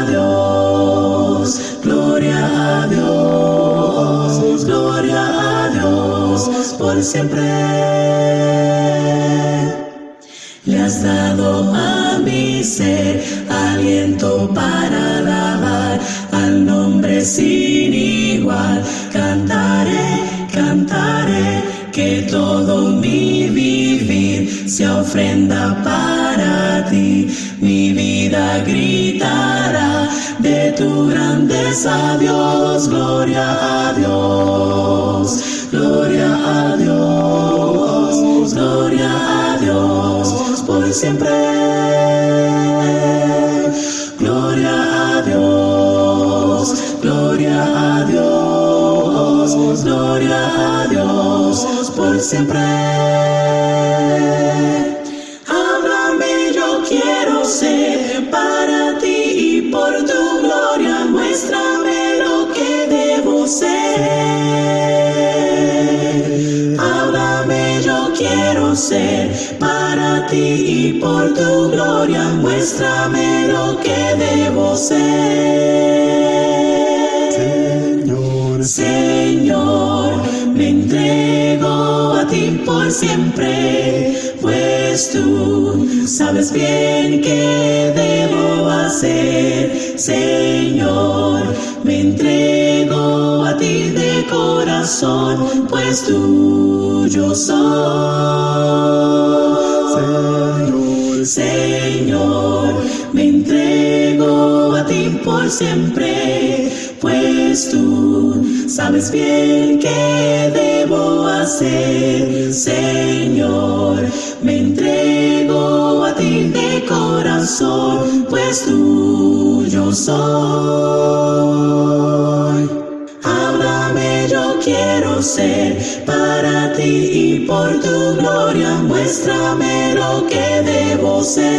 a Dios, gloria a Dios, gloria a Dios, por siempre. Le has dado a mi ser aliento para alabar al nombre sin igual. Cantaré, cantaré, que todo mi vivir sea ofrenda para ti. Mi vida gritará de tu grandeza, Dios. Gloria a Dios, gloria a Dios, gloria a Dios, por siempre. Gloria a Dios, gloria a Dios, gloria a Dios, por siempre. Háblame, yo quiero ser para ti y por tu gloria muéstrame lo que debo ser. Háblame, yo quiero ser para ti y por tu gloria muéstrame lo que debo ser. Señor, me entrego a ti por siempre, pues tú sabes bien qué debo hacer. Señor, me entrego a ti de corazón, pues tuyo soy. Señor, me entrego a ti por siempre, pues tú sabes bien qué debo hacer. Señor, me entrego a ti de corazón, pues tuyo soy. Háblame, yo quiero ser para ti y por tu gloria muéstrame lo que debo ser.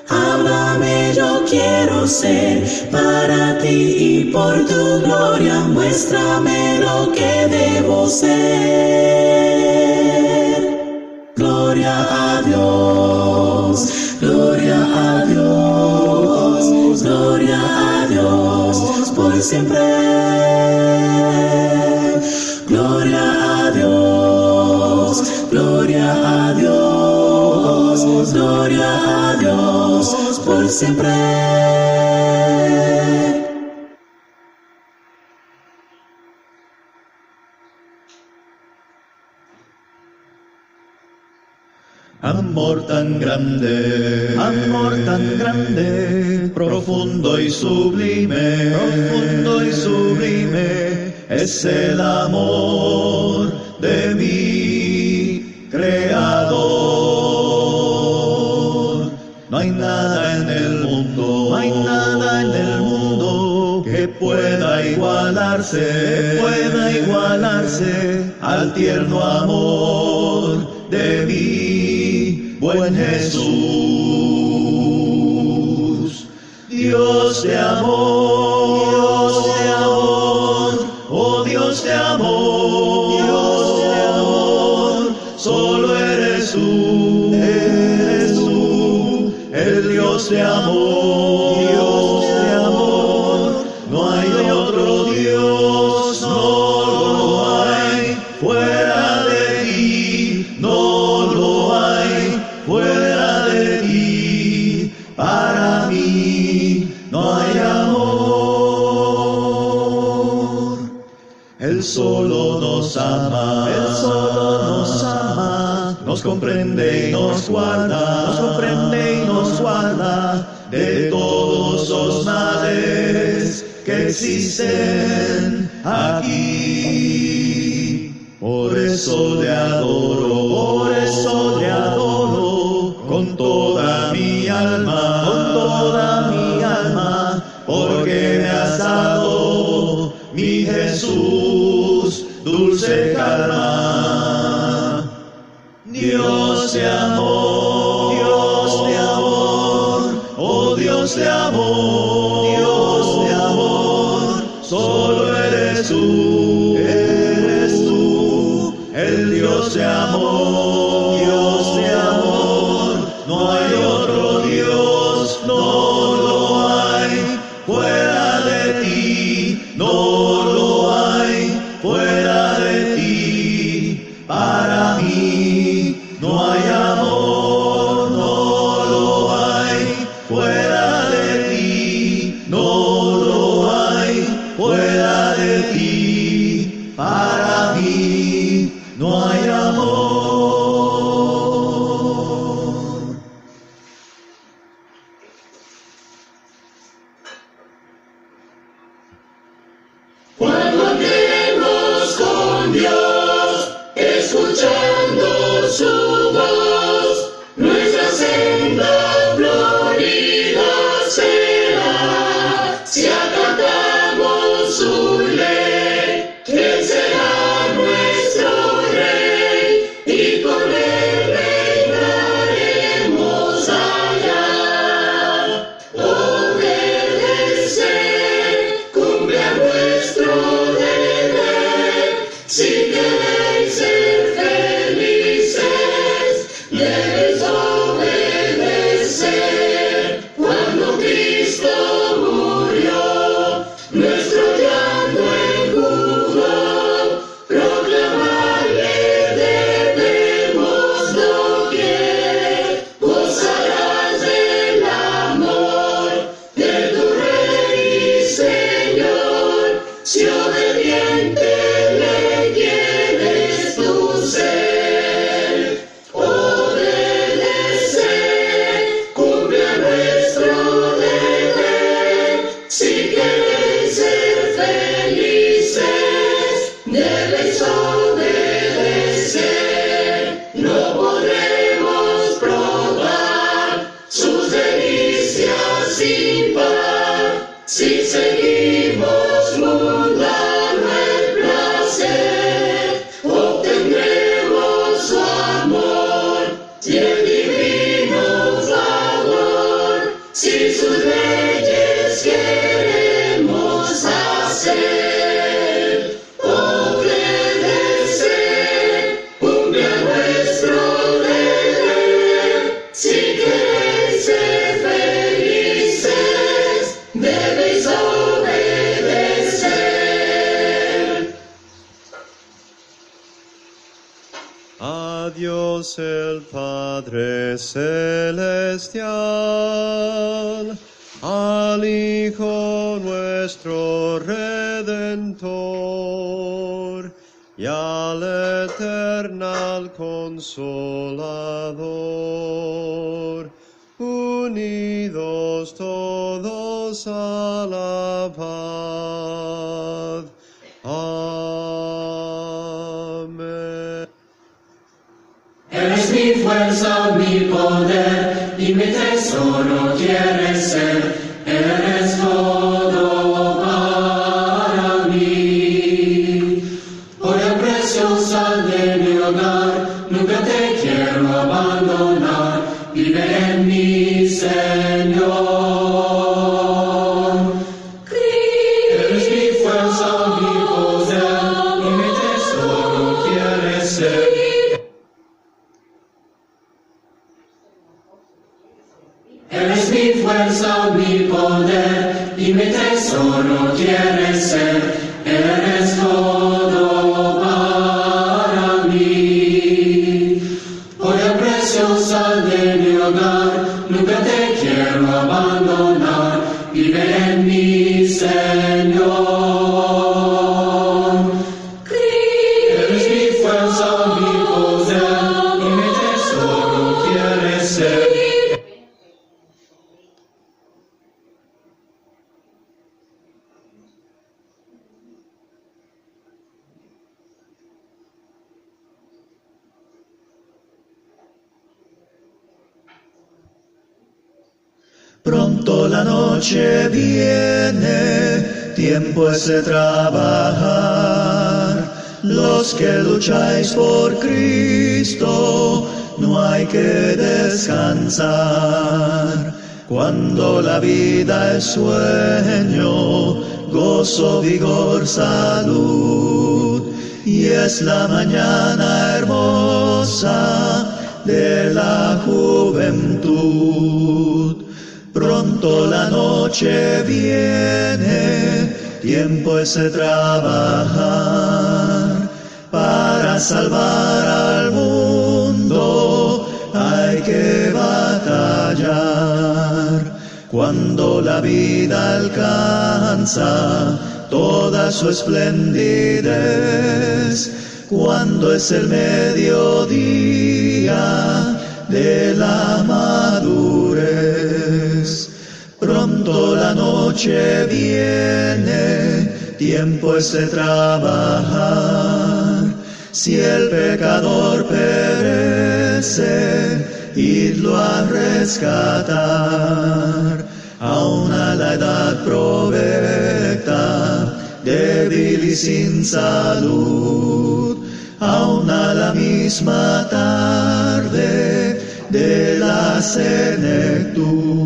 Háblame, yo quiero ser para ti y por tu gloria muéstrame lo que debo ser. Gloria a Dios, gloria a Dios, gloria a Dios, por siempre. Gloria a Dios, gloria a Dios, gloria a Dios, por siempre. Amor tan grande, profundo y sublime, es el amor de mi Creador. No hay nada en el mundo, que pueda igualarse al tierno amor de mi buen Jesús. Dios de amor, oh Dios de amor, solo eres tú, el Dios de amor, no hay otro Dios, no lo hay fuera de ti, no lo hay fuera de ti, para mí no hay amor. Él solo nos ama, Él solo nos ama, nos comprende y nos guarda, nos comprende y nos guarda de todos los males que existen aquí. Por eso le adoro, por eso le adoro, con toda mi alma, con toda mi alma, porque me has dado, mi Jesús, dulce calma. Dios de amor, Dios de amor, oh Dios de amor, Dios de amor, solo eres tú, el Dios de amor, Dios de amor, no hay otro Dios, no lo hay, fuera de ti, no lo hay, fuera de ti, para mí no hay amor, no lo hay, fuera de ti, no lo hay, fuera de ti, para mí no hay amor. Cuando andemos con Dios, escuchando su voz, nuestra senda florida será. Si acatamos su ley, Él será nuestro Rey, y con Él reinaremos allá. Obedecer, cumple a nuestro deber. Si queréis ser felices, debéis obedecer. Cuando Cristo murió, nuestro llanto enjugó. Proclamarle debemos doquier. Gozarás del amor de tu Rey y Señor, si obediente le quieres tú ser. Obedecer, cumple a nuestro deber. Si queréis ser felices, debéis obedecer. No podremos probar sus delicias sin par, si seguimos mundano el placer. Obtendremos su amor y el divino favor, si sus leyes queremos hacer. Obedecer, cumple a nuestro deber. Si queréis ser felices, debéis obedecer. A Dios el Padre Celestial, al Hijo nuestro Redentor, y al eternal Consolador, unidos todos a la paz. Amén. Eres mi fuerza, mi poder, y mi tesoro quieres ser. Eres todo para mí. Por el precio sal de mi hogar, nunca te quiero abandonar. Vive en mí, Señor. Eres mi fuerza, mi poder, y mi tesoro quieres ser. Eres mi fuerza, mi poder, y mi tesoro quieres ser. Eres todo para mí. Por el precio sal de mi hogar, nunca te quiero abandonar. Vive en mí, Señor. Pronto la noche viene, tiempo es de trabajar. Los que lucháis por Cristo, no hay que descansar. Cuando la vida es sueño, gozo, vigor, salud, y es la mañana hermosa de la juventud. Pronto la noche viene, tiempo es de trabajar. Para salvar al mundo hay que batallar. Cuando la vida alcanza toda su esplendidez, cuando es el mediodía de la madurez. Pronto la noche viene, tiempo es de trabajar. Si el pecador perece, idlo a rescatar. Aún a la edad provecta, débil y sin salud, aún a la misma tarde de la senectud.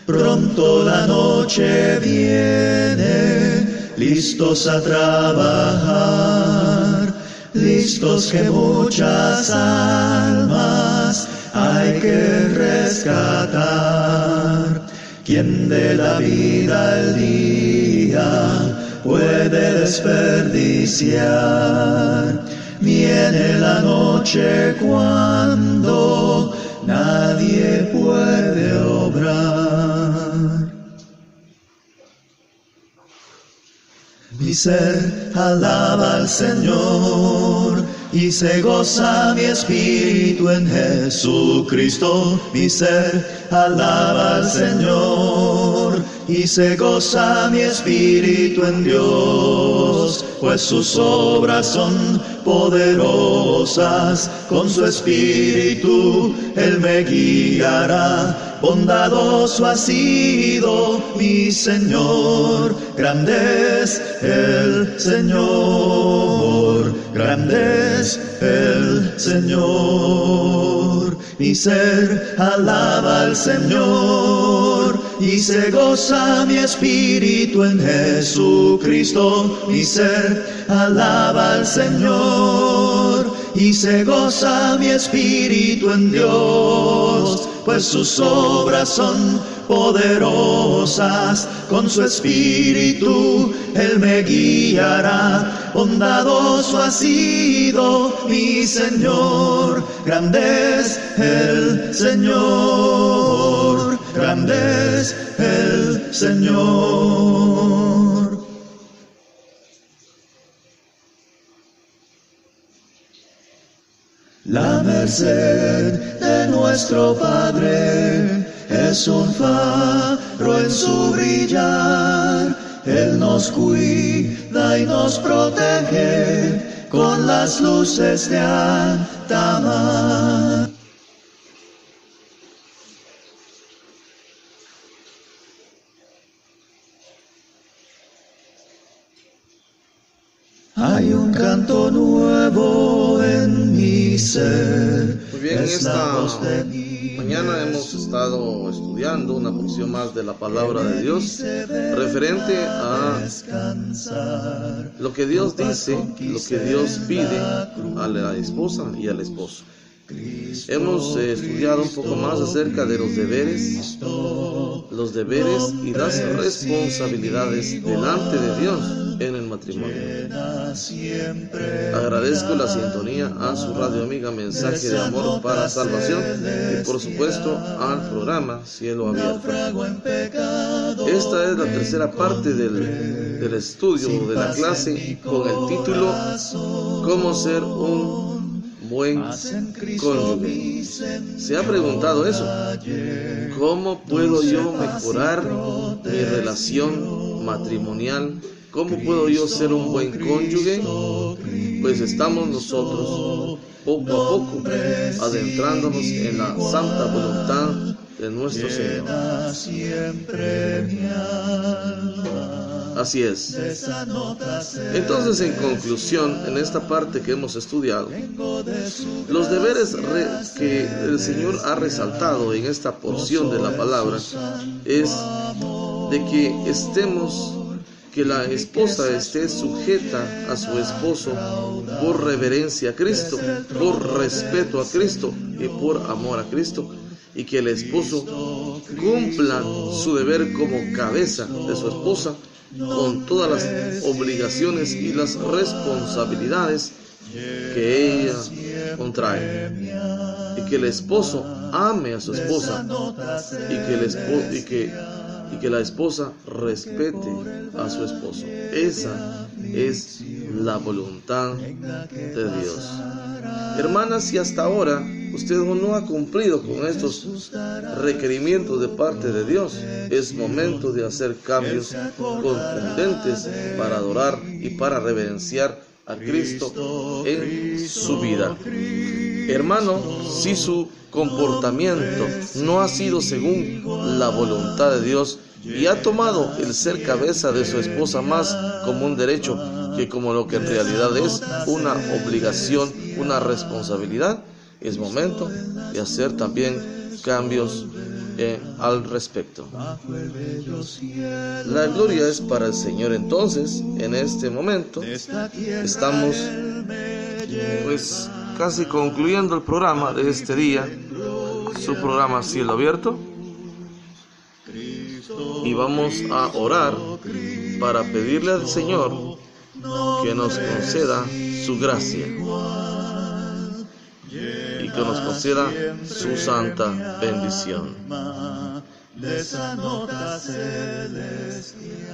Pronto la noche viene, listos a trabajar, listos que muchas almas hay que rescatar. Quien de la vida el día puede desperdiciar, viene la noche cuando nadie puede obrar. Mi ser alaba al Señor y se goza mi espíritu en Jesucristo. Mi ser alaba al Señor y se goza mi espíritu en Dios, pues sus obras son poderosas. Con su espíritu Él me guiará. Bondadoso ha sido mi Señor, grande es el Señor, grande es el Señor. Mi ser alaba al Señor y se goza mi espíritu en Jesucristo. Mi ser alaba al Señor y se goza mi espíritu en Dios, pues sus obras son poderosas. Con su espíritu Él me guiará. Bondadoso ha sido mi Señor, grande es el Señor, grande es el Señor. La merced de nuestro Padre es un faro en su brillar. Él nos cuida y nos protege con las luces de alta mar. Hay un canto nuevo en mi ser. Muy bien, esta mañana hemos estado estudiando una porción más de la palabra de Dios referente a lo que Dios dice, lo que Dios pide a la esposa y al esposo. Hemos estudiado un poco más acerca de los deberes y las responsabilidades delante de Dios en el matrimonio. Agradezco la sintonía a su radio amiga Mensaje de Amor para Salvación y por supuesto al programa Cielo Abierto. Esta es la tercera parte del estudio de la clase con el título ¿Cómo ser un buen cónyuge? ¿Se ha preguntado eso? ¿Cómo puedo yo mejorar mi relación matrimonial? ¿Cómo puedo yo ser un buen cónyuge? Pues estamos nosotros poco a poco adentrándonos en la santa voluntad de nuestro Señor. Llena siempre mi alma. Así es. De esa nota Entonces, en conclusión, en esta parte que hemos estudiado, los deberes que el Señor ha resaltado en esta porción de la palabra es de que la esposa esté sujeta a su esposo por reverencia a Cristo, por respeto a Cristo y por amor a Cristo, y que el esposo cumpla su deber como cabeza de su esposa con todas las obligaciones y las responsabilidades que ella contrae, y que el esposo ame a su esposa y que la esposa respete a su esposo. Esa es la voluntad de Dios. Hermanas, si hasta ahora usted no ha cumplido con estos requerimientos de parte de Dios, es momento de hacer cambios contundentes para adorar y para reverenciar a Cristo en su vida. Hermano, si su comportamiento no ha sido según la voluntad de Dios y ha tomado el ser cabeza de su esposa más como un derecho que como lo que en realidad es una obligación, una responsabilidad, es momento de hacer también cambios al respecto. La gloria es para el Señor. Entonces, en este momento estamos pues casi concluyendo el programa de este día, su programa Cielo Abierto, y vamos a orar para pedirle al Señor que nos conceda su gracia y que nos conceda su santa bendición. De esa nota celestial.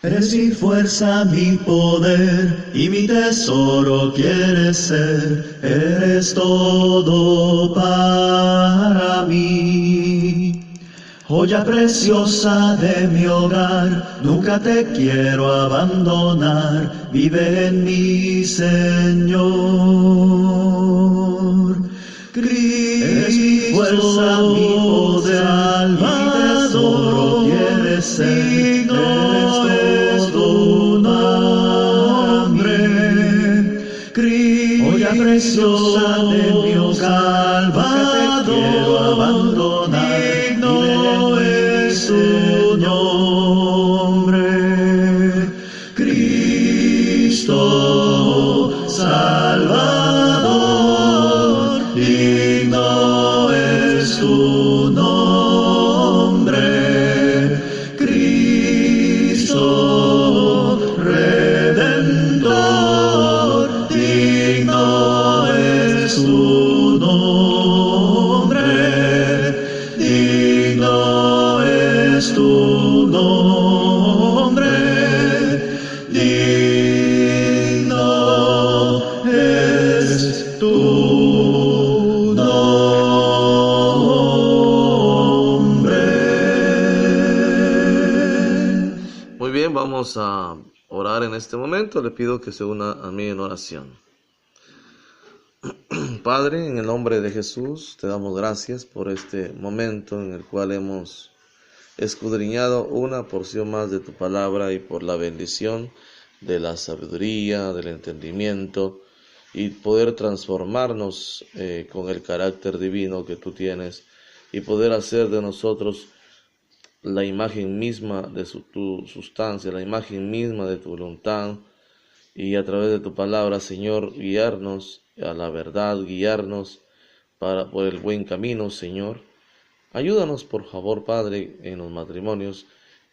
Eres mi fuerza, mi poder y mi tesoro quieres ser. Eres todo para mí. Joya preciosa de mi hogar, nunca te quiero abandonar. Vive en mí, Señor. Cristo, eres mi fuerza, mi poder, Salvador, quieres ser. Eres tu nombre. Cristo, joya preciosa de mi hogar, nunca te quiero abandonar. Su nombre, Cristo Salvador, digno es tu nombre, Cristo Redentor, digno es tu nombre, digno es tu nombre, digno es tu nombre. Muy bien, vamos a orar en este momento. Le pido que se una a mí en oración. Padre, en el nombre de Jesús, te damos gracias por este momento en el cual hemos escudriñado una porción más de tu palabra y por la bendición de la sabiduría, del entendimiento y poder transformarnos con el carácter divino que tú tienes y poder hacer de nosotros la imagen misma de tu sustancia, la imagen misma de tu voluntad, y a través de tu palabra, Señor, guiarnos a la verdad, guiarnos por el buen camino, Señor. Ayúdanos, por favor, Padre, en los matrimonios,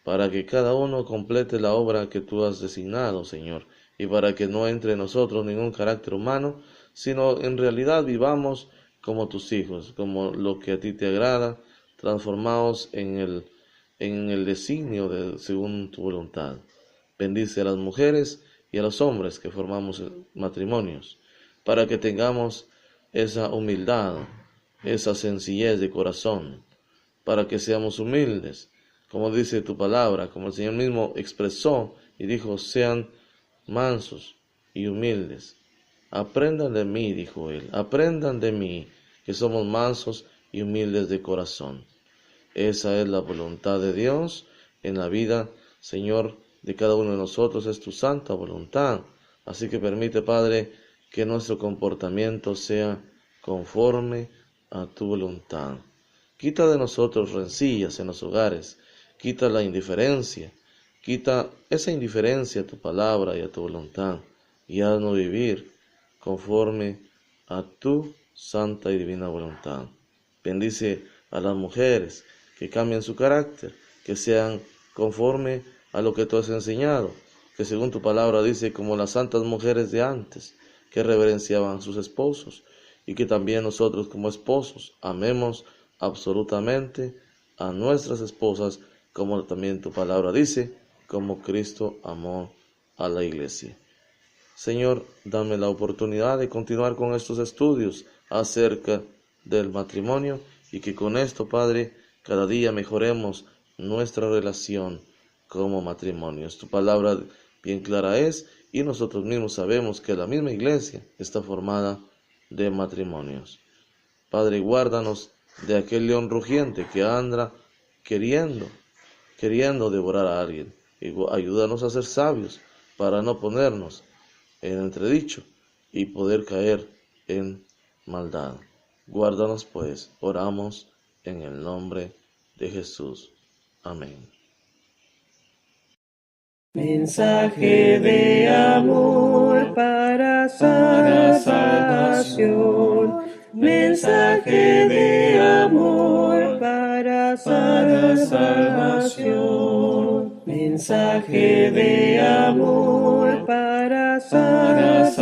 para que cada uno complete la obra que tú has designado, Señor, y para que no entre en nosotros ningún carácter humano, sino en realidad vivamos como tus hijos, como lo que a ti te agrada, transformados en el designio según tu voluntad. Bendice a las mujeres y a los hombres que formamos matrimonios, para que tengamos esa humildad, esa sencillez de corazón, para que seamos humildes, como dice tu palabra, como el Señor mismo expresó y dijo, sean mansos y humildes. Aprendan de mí, dijo Él, aprendan de mí, que somos mansos y humildes de corazón. Esa es la voluntad de Dios en la vida, Señor, de cada uno de nosotros, es tu santa voluntad. Así que permite, Padre, que nuestro comportamiento sea conforme a tu voluntad. Quita de nosotros rencillas en los hogares, quita la indiferencia, quita esa indiferencia a tu palabra y a tu voluntad, y haznos vivir conforme a tu santa y divina voluntad. Bendice a las mujeres que cambien su carácter, que sean conforme a lo que tú has enseñado, que según tu palabra dice, como las santas mujeres de antes, que reverenciaban a sus esposos, y que también nosotros como esposos amemos absolutamente a nuestras esposas, como también tu palabra dice, como Cristo amó a la iglesia. Señor, dame la oportunidad de continuar con estos estudios acerca del matrimonio, y que con esto, Padre, cada día mejoremos nuestra relación como matrimonios. Tu palabra bien clara es, y nosotros mismos sabemos que la misma iglesia está formada de matrimonios. Padre, guárdanos de aquel león rugiente que anda queriendo devorar a alguien. Y ayúdanos a ser sabios para no ponernos en entredicho y poder caer en maldad. Guárdanos pues, oramos en el nombre de Jesús. Amén. Mensaje de amor para salvación. Mensaje de amor para salvación. Mensaje de amor para salvación.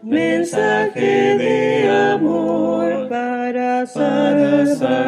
Mensaje de amor para salvación.